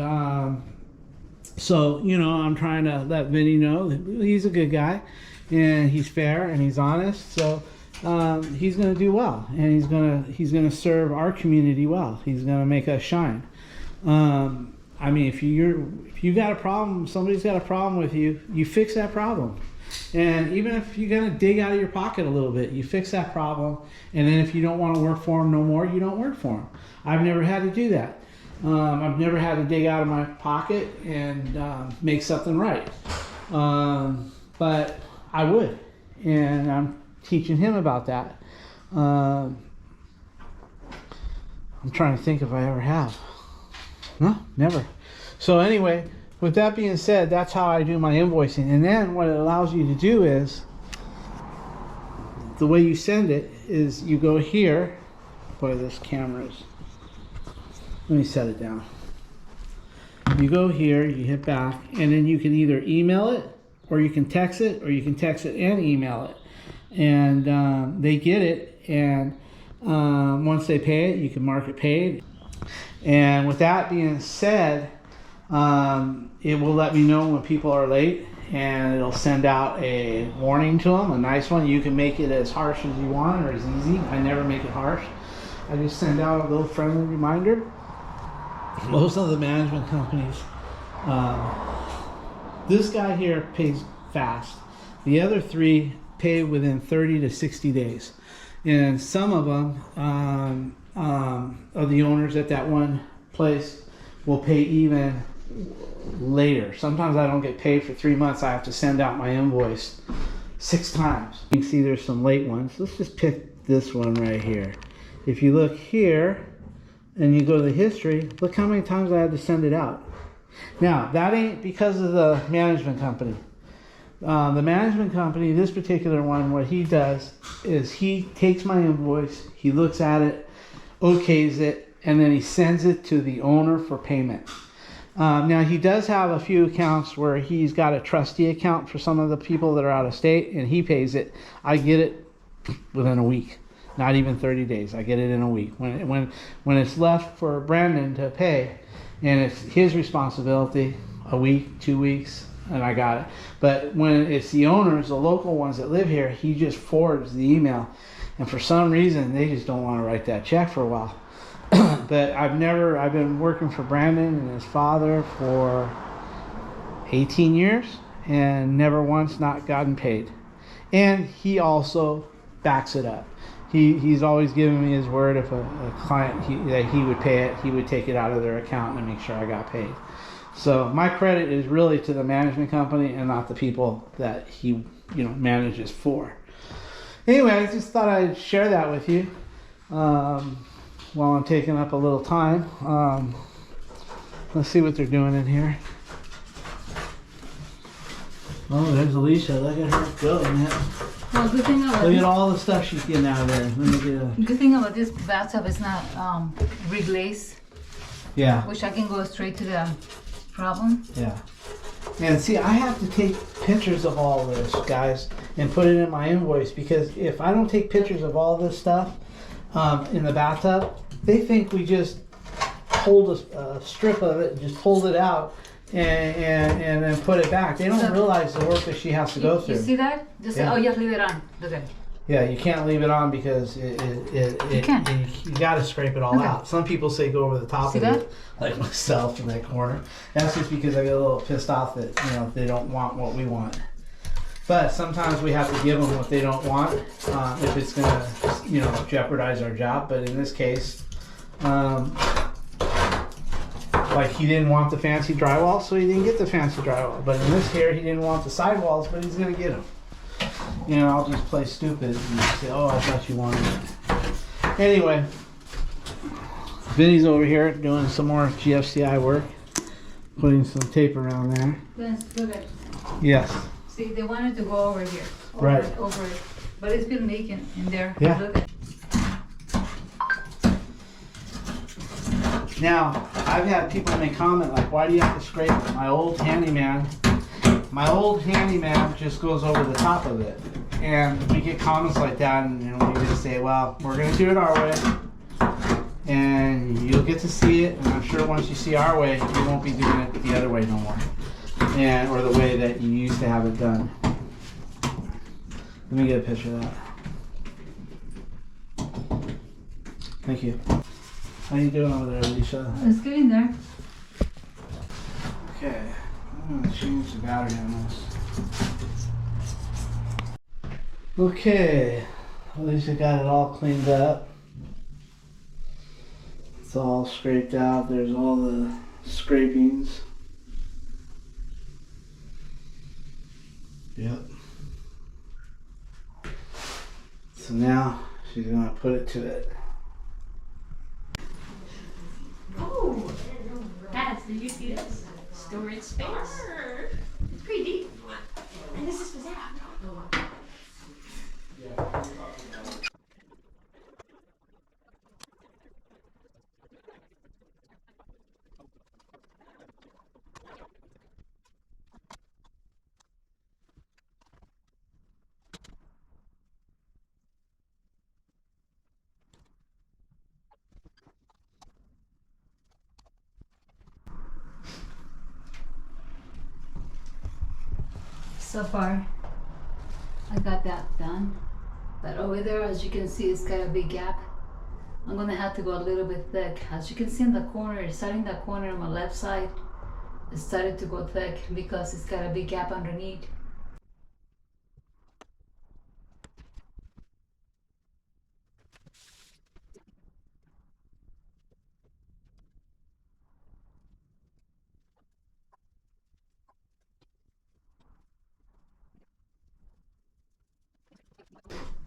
so, you know, I'm trying to let Vinny know that he's a good guy, and he's fair, and he's honest. So he's going to do well, and he's going to serve our community well. He's going to make us shine. I mean, if you got a problem, somebody's got a problem with you, you fix that problem. And even if you're going to dig out of your pocket a little bit, you fix that problem. And then if you don't want to work for them no more, you don't work for them. I've never had to do that. I've never had to dig out of my pocket and make something right. But I would. And I'm teaching him about that. I'm trying to think if I ever have. No, never. So anyway, with that being said, that's how I do my invoicing. And then what it allows you to do is, the way you send it is you go here. Boy, this camera's, let me set it down. You go here, you hit back, and then you can either email it, or you can text it, or you can text it and email it. And they get it, and once they pay it, you can mark it paid. And with that being said, it will let me know when people are late, and it'll send out a warning to them, a nice one. You can make it as harsh as you want, or as easy. I never make it harsh. I just send out a little friendly reminder. Most of the management companies, this guy here pays fast. The other 3 pay within 30 to 60 days. And some of them, of the owners at that one place, will pay even later. Sometimes I don't get paid for 3 months. I have to send out my invoice 6 times. You can see there's some late ones. Let's just pick this one right here. If you look here, and you go to the history, look how many times I had to send it out. Now, that ain't because of the management company. The management company, this particular one, what he does is he takes my invoice, he looks at it, okays it, and then he sends it to the owner for payment. Now, he does have a few accounts where he's got a trustee account for some of the people that are out of state, and he pays it. I get it within a week, not even 30 days. I get it in a week. When it's left for Brandon to pay, and it's his responsibility, a week, 2 weeks, and I got it. But when it's the owners, the local ones that live here, he just forwards the email. And for some reason, they just don't want to write that check for a while. But I've been working for Brandon and his father for 18 years and never once not gotten paid. And he also backs it up. He's always given me his word. If a client that he would pay it, he would take it out of their account and make sure I got paid. So my credit is really to the management company and not the people that he manages for. Anyway, I just thought I'd share that with you while I'm taking up a little time. Let's see what they're doing in here. Oh, there's Alicia. Look at her go, man. Well, good thing about Look at all the stuff she's getting out of there. Let me get a... Good thing about this bathtub is not reglazed, Yeah. which I can go straight to the problem. Yeah. And see, I have to take pictures of all this, guys, and put it in my invoice, because if I don't take pictures of all this stuff in the bathtub, they think we just pulled a strip of it and just pulled it out and then put it back. They don't realize the work that she has to go through. You see that? Just Yeah. just leave it on. Look at it. Yeah, you can't leave it on because you got to scrape it all Okay. out. Some people say go over the top See of that? it, like myself in that corner. That's just because I get a little pissed off that they don't want what we want. But sometimes we have to give them what they don't want if it's gonna jeopardize our job. But in this case, like he didn't want the fancy drywall, so he didn't get the fancy drywall. But in this here, he didn't want the sidewalls, but he's gonna get them. I'll just play stupid and say, oh, I thought you wanted it. Anyway, Vinny's over here doing some more GFCI work, putting some tape around there. Look at it. Yes. See, they wanted to go over here. Right. Over it. But it's been leaking in there. Yeah. Look at it. Now, I've had people make comment like, why do you have to scrape it? My old handyman just goes over the top of it. And we get comments like that, and we just say, well, we're going to do it our way. And you'll get to see it, and I'm sure once you see our way, you won't be doing it the other way no more. Or the way that you used to have it done. Let me get a picture of that. Thank you. How you doing over there, Alicia? It's getting there. Okay, I'm gonna change the battery on this. Okay, Alicia got it all cleaned up. It's all scraped out. There's all the scrapings. Yep. So now she's gonna put it to it. Oh, Mads, did you see this? Storage space. It's pretty deep. And this is for Zach. So far, I got that done. But over there, as you can see, it's got a big gap. I'm gonna have to go a little bit thick. As you can see in the corner, starting the corner on my left side, it started to go thick because it's got a big gap underneath.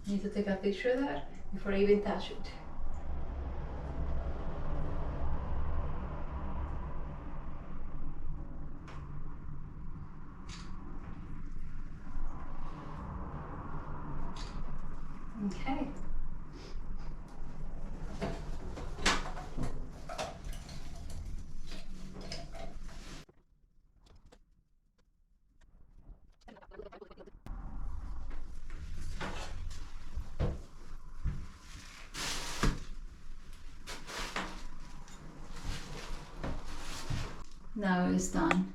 Need to take a picture of that before I even touch it. Okay. Now it's done.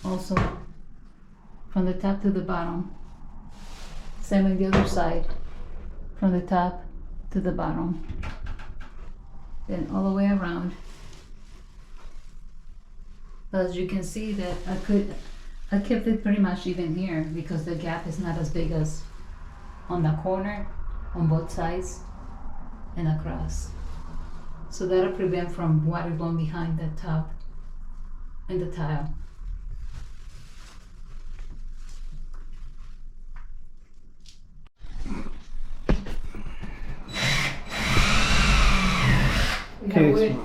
Also, from the top to the bottom. Same on the other side. From the top to the bottom. Then all the way around. As you can see that I kept it pretty much even here because the gap is not as big as on the corner, on both sides, and across. So that'll prevent from water going behind the top and the tile. We have wood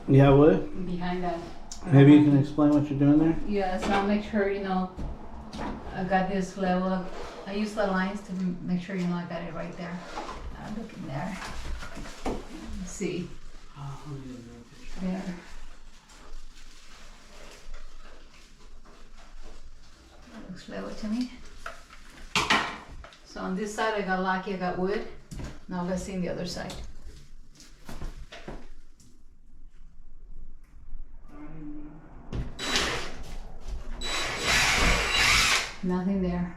Yeah, wood. behind that. Maybe you can explain what you're doing there. Yeah, so I'll make sure, I got this level. I use the lines to make sure, I got it right there. Look in there. Let's see. There. That looks level to me. So on this side, I got lucky, I got wood. Now let's see on the other side. Nothing there.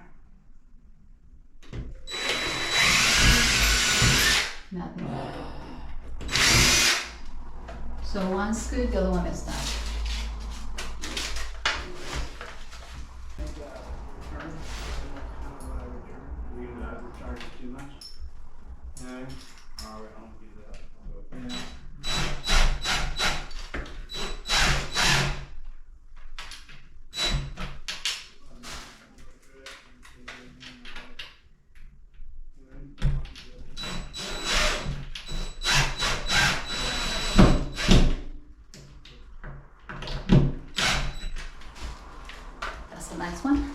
Nothing there. So one's good, the other one is not. That's a nice one.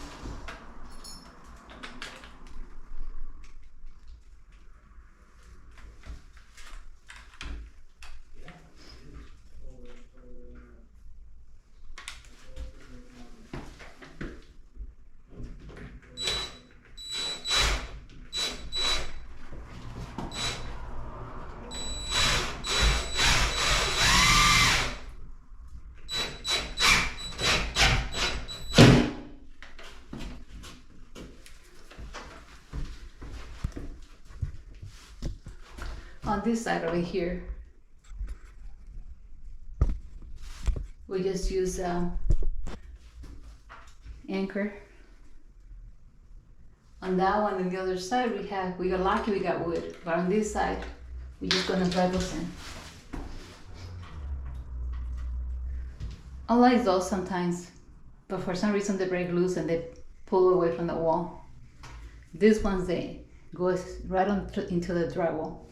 On this side over here, we just use anchor. On that one, on the other side, we got lucky, we got wood. But on this side, we're just gonna drive those in. I like those sometimes, but for some reason they break loose and they pull away from the wall. These ones, they go right on into the drywall.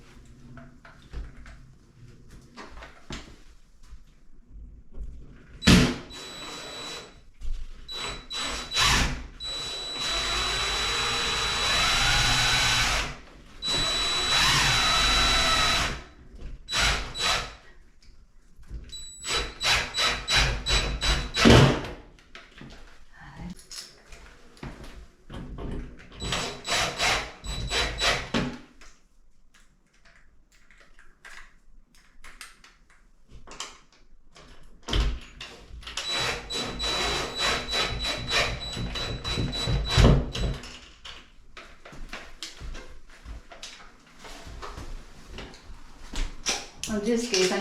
In this case,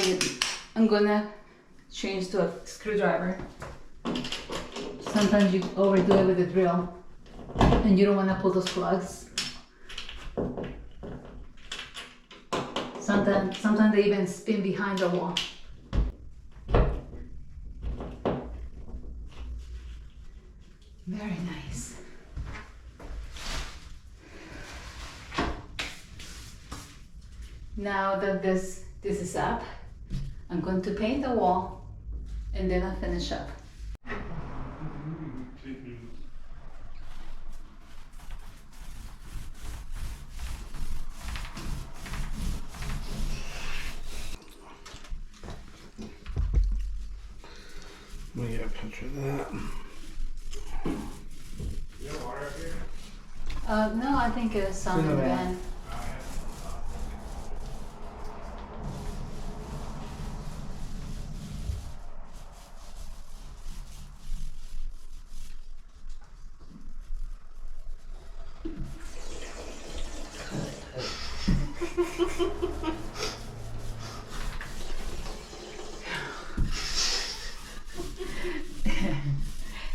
I'm gonna change to a screwdriver. Sometimes you overdo it with a drill and you don't want to pull those plugs. Sometimes they even spin behind the wall. Very nice. Now that this this is up. I'm going to paint the wall and then I'll finish up. Let me get a picture of that. You have water up here? No, I think it's some In the in the van. van.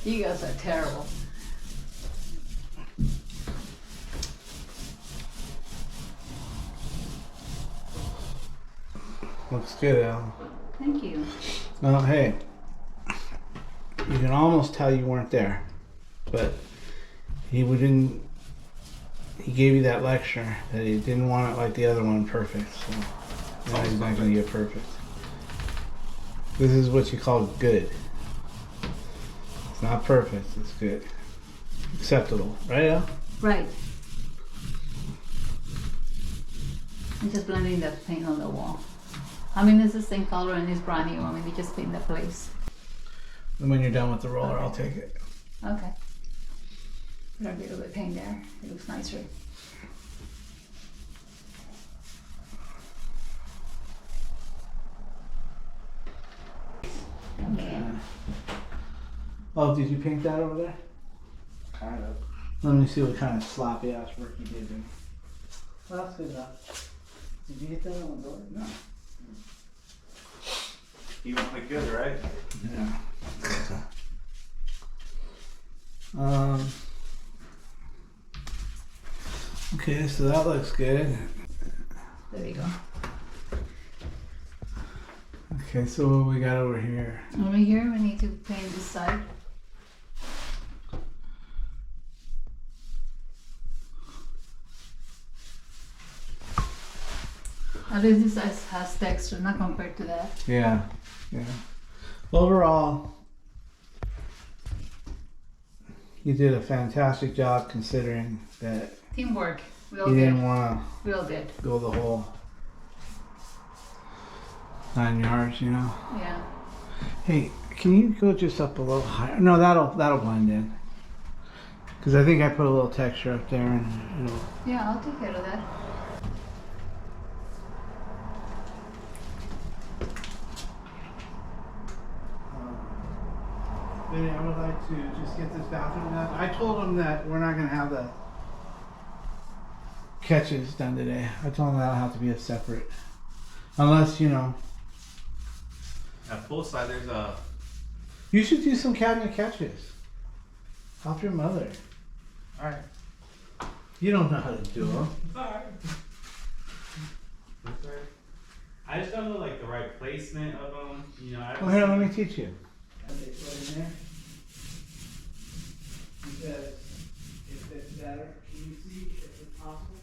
You guys are terrible. Looks good, Al. Thank you. Well, hey, you can almost tell you weren't there, but he wouldn't. He gave you that lecture that he didn't want it like the other one perfect, so now he's not going to get perfect. This is what you call good. It's not perfect. It's good, acceptable, right, Al? Right. I'm just blending the paint on the wall. I mean, it's the same color and it's brand new. I mean, we just paint the place. And when you're done with the roller, I'll take it. Okay. Put a little bit of paint there. It looks nicer. Okay. Oh, did you paint that over there? Kind of. Let me see what kind of sloppy ass work you did. Then. Well, that's good enough. Did you get that on the door? No. You want it good, right? Yeah. Okay, so that looks good. There we go. Okay, so what we got over here? Over here, we need to paint this side. At least this side has texture, not compared to that. Yeah, yeah. Overall, you did a fantastic job considering that Teamwork. We all you did. didn't want We all did. to go the whole 9 yards, you know. Yeah. Hey, can you go just up a little higher? No, that'll blend in. Because I think I put a little texture up there and it'll... Yeah, I'll take care of that. Vinny, I would like to just get this bathroom done. I told him that we're not going to have the catches done today. I told him that'll have to be a separate. Unless, you know... At pool side, there's a. You should do some cabinet catches. Help your mother. Alright. You don't know how to do them. Alright. I just don't know like the right placement of them. You know, I Well, here, let me teach you. They put in there. Because if it's better, can you see if it's possible?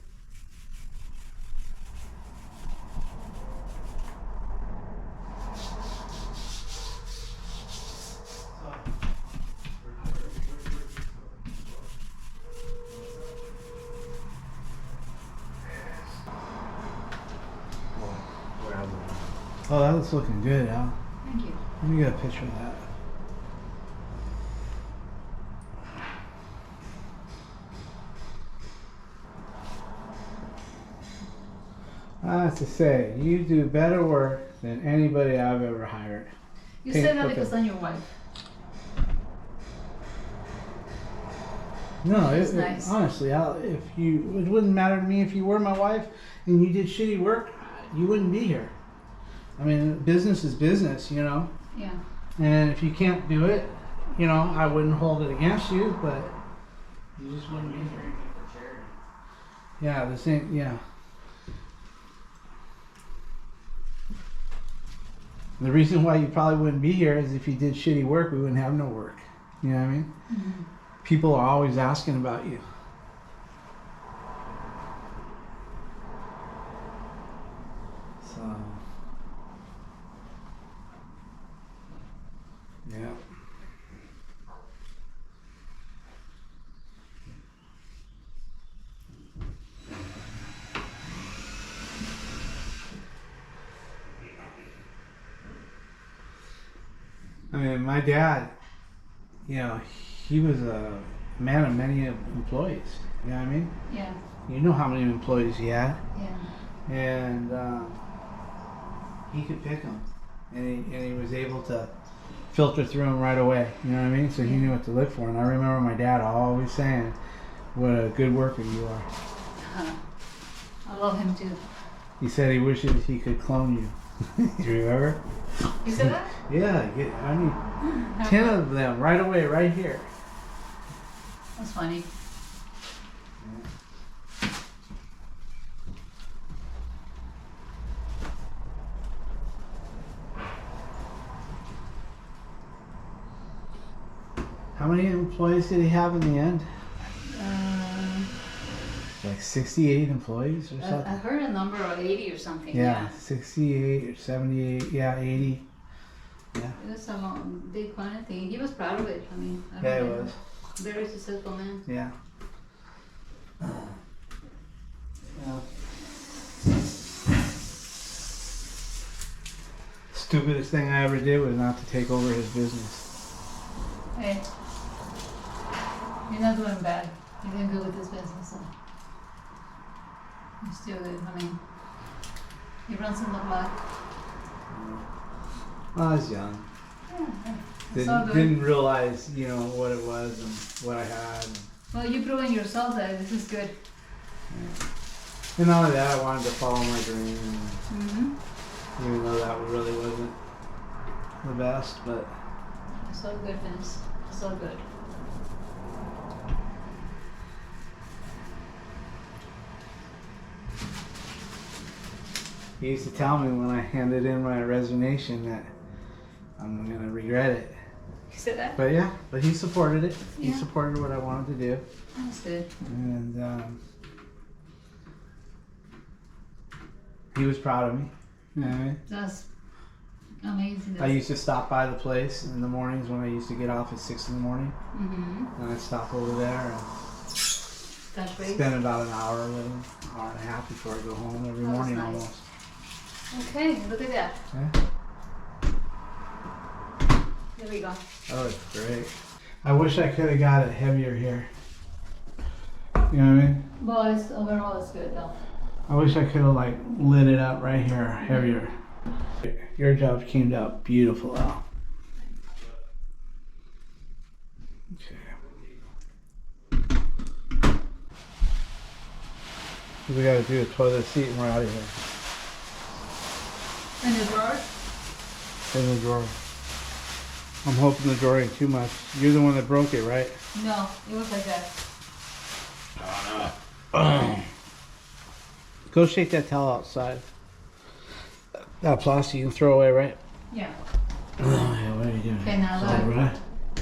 Oh, that looks looking good, Al. Thank you. Let me get a picture of that. I have to say, you do better work than anybody I've ever hired. You Paint say that with because the- I'm your wife. No, It's it, nice. honestly, Al, if you, it wouldn't matter to me if you were my wife and you did shitty work, you wouldn't be here. I mean, business is business, you know. Yeah. And if you can't do it, you know, I wouldn't hold it against you, but you just wouldn't be here. Yeah, the same, yeah. The reason why you probably wouldn't be here is if you did shitty work, we wouldn't have no work. You know what I mean? Mm-hmm. People are always asking about you. So, I mean, my dad, you know, he was a man of many employees. You know what I mean? Yeah. You know how many employees he had, Yeah. and he could pick them, and he was able to filter through them right away. You know what I mean? So he knew what to look for. And I remember my dad always saying, "What a good worker you are." I love him too. He said he wishes he could clone you. Do you remember? You said that? Yeah, I need 10 of them right away, right here. That's funny. How many employees did he have in the end? Like 68 employees or I something? heard a number of 80 or something. Yeah, 68 or 78, yeah, 80. Yeah. It was a long, big quantity. He was proud of it. I mean, I Yeah, don't it know. was. Very successful man. Yeah. Yeah. Stupidest thing I ever did was not to take over his business. Hey, you're not doing bad. You're doing good with this business. So. You're still good. I mean, he runs in the blood. I was young. Yeah, it's all good. Didn't realize, you know, what it was and what I had. Well, you've proven yourself that this is good. And not only that, I wanted to follow my dream. Mm-hmm. Even though that really wasn't the best, but It's all good, Vince. It's all good. he used to tell me when I handed in my resignation that I'm gonna regret it. You said that? But yeah, but he supported it. He Yeah. supported what I wanted to do, That's good. and he was proud of me. You know what I mean? That's amazing. I used to stop by the place in the mornings when I used to get off at 6 in the morning, Mm-hmm. and I'd stop over there and Touch base. spend about an hour with him, hour and a half before I go home every That was morning nice. almost. Okay, look at that. Yeah. There we go. Oh, it's great. I wish I could have got it heavier here. You know what I mean? Well, it's, overall it's good though. I wish I could have like lit it up right here heavier. Your job came out beautiful, Al. Okay. We gotta do a toilet seat and we're out of here. And the drawer? In the drawer. I'm hoping the drawer ain't too much. You're the one that broke it, right? No, it was like that. Go shake that towel outside. That plastic you can throw away, right? Yeah. Oh, yeah, what are you doing? Okay, now It's all look. right.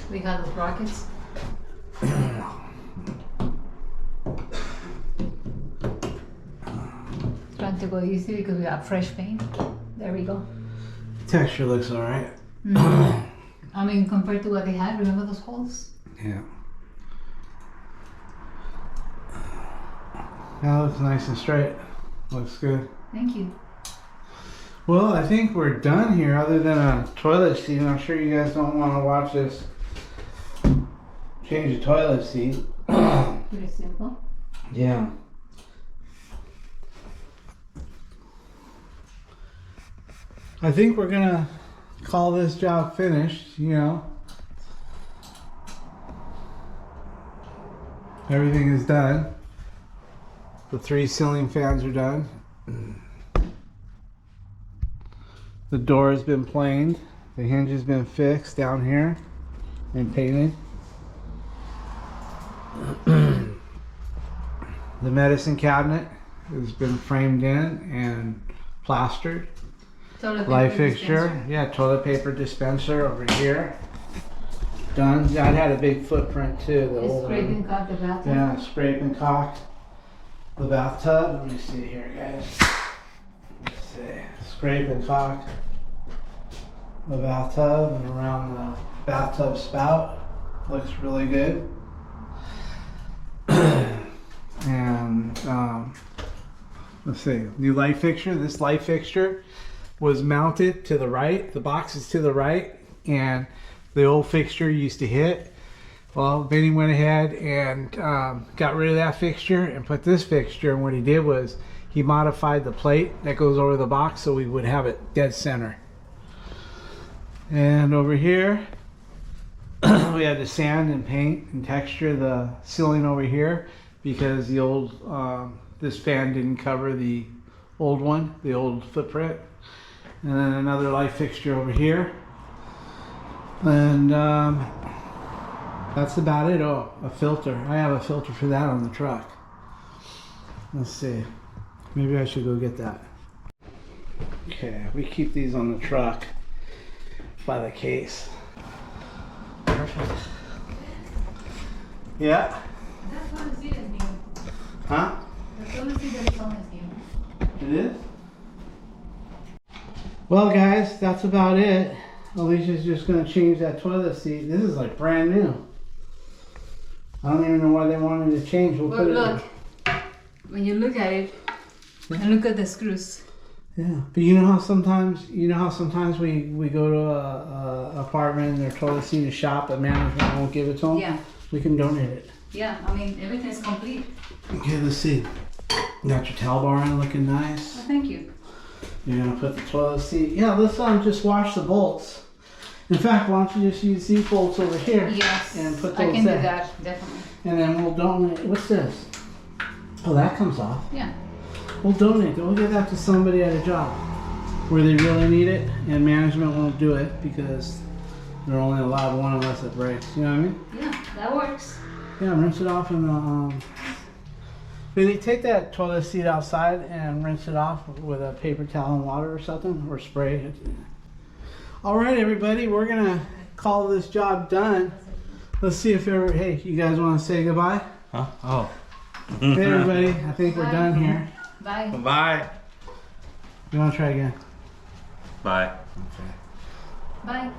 We got the brackets. Trying to go easy because we got fresh paint. There we go. Texture looks all right. I mean, compared to what they had, remember those holes? Yeah. That looks nice and straight. Looks good. Thank you. Well, I think we're done here other than a toilet seat. I'm sure you guys don't want to watch us change a toilet seat. Pretty simple. Yeah. I think we're gonna call this job finished, you know. Everything is done. The 3 ceiling fans are done. The door has been planed. The hinge has been fixed down here and painted. The medicine cabinet has been framed in and plastered. Toilet Light paper fixture, dispenser. yeah, toilet paper dispenser over here. Done. That had a big footprint too. The It's old scraped one. and cut the bathtub. Yeah, scrape and caulk the bathtub. Let me see here, guys. Let's see. Scrape and caulk the bathtub and around the bathtub spout. Looks really good. And let's see, new light fixture. This light fixture was mounted to the right. The box is to the right. and the old fixture used to hit. Well, Benny went ahead and got rid of that fixture and put this fixture, and what he did was he modified the plate that goes over the box so we would have it dead center. And over here we had to sand and paint and texture the ceiling over here because the old this fan didn't cover the old one, the old footprint. And then another light fixture over here. And that's about it. Oh, a filter. I have a filter for that on the truck. Let's see. Maybe I should go get that. Okay, we keep these on the truck by the case. Perfect. Yeah? That's what the seat is new. Huh? That's what the seat that is on this game. It is? Well guys, that's about it. Alicia's just going to change that toilet seat. This is like brand new. I don't even know why they wanted to change. We'll But put look, when you look at it, and look at the screws. Yeah, but you know how sometimes we go to a apartment and their toilet seat is shop, but management won't give it to them. Yeah. We can donate it. Yeah, I mean, everything's complete. Okay, let's see. Got your towel bar in, looking nice. Oh, thank you. You're gonna put the toilet seat. Yeah, let's just wash the bolts. In fact, why don't you just use these bolts over here? Yes, And put I those can do there. that, definitely. And then we'll donate. What's this? Oh, that comes off. Yeah. We'll donate. We'll give that to somebody at a job where they really need it, and management won't do it because they're only allowed one unless it breaks. You know what I mean? Yeah, that works. Yeah, rinse it off in the. Billy, take that toilet seat outside and rinse it off with a paper towel and water or something, or spray it. All right, everybody, we're gonna call this job done. Let's see if ever. Hey, you guys want to say goodbye? Huh? Oh. Hey, everybody, I think we're Bye. done here. Bye. Bye. You want to try again? Bye. Okay. Bye.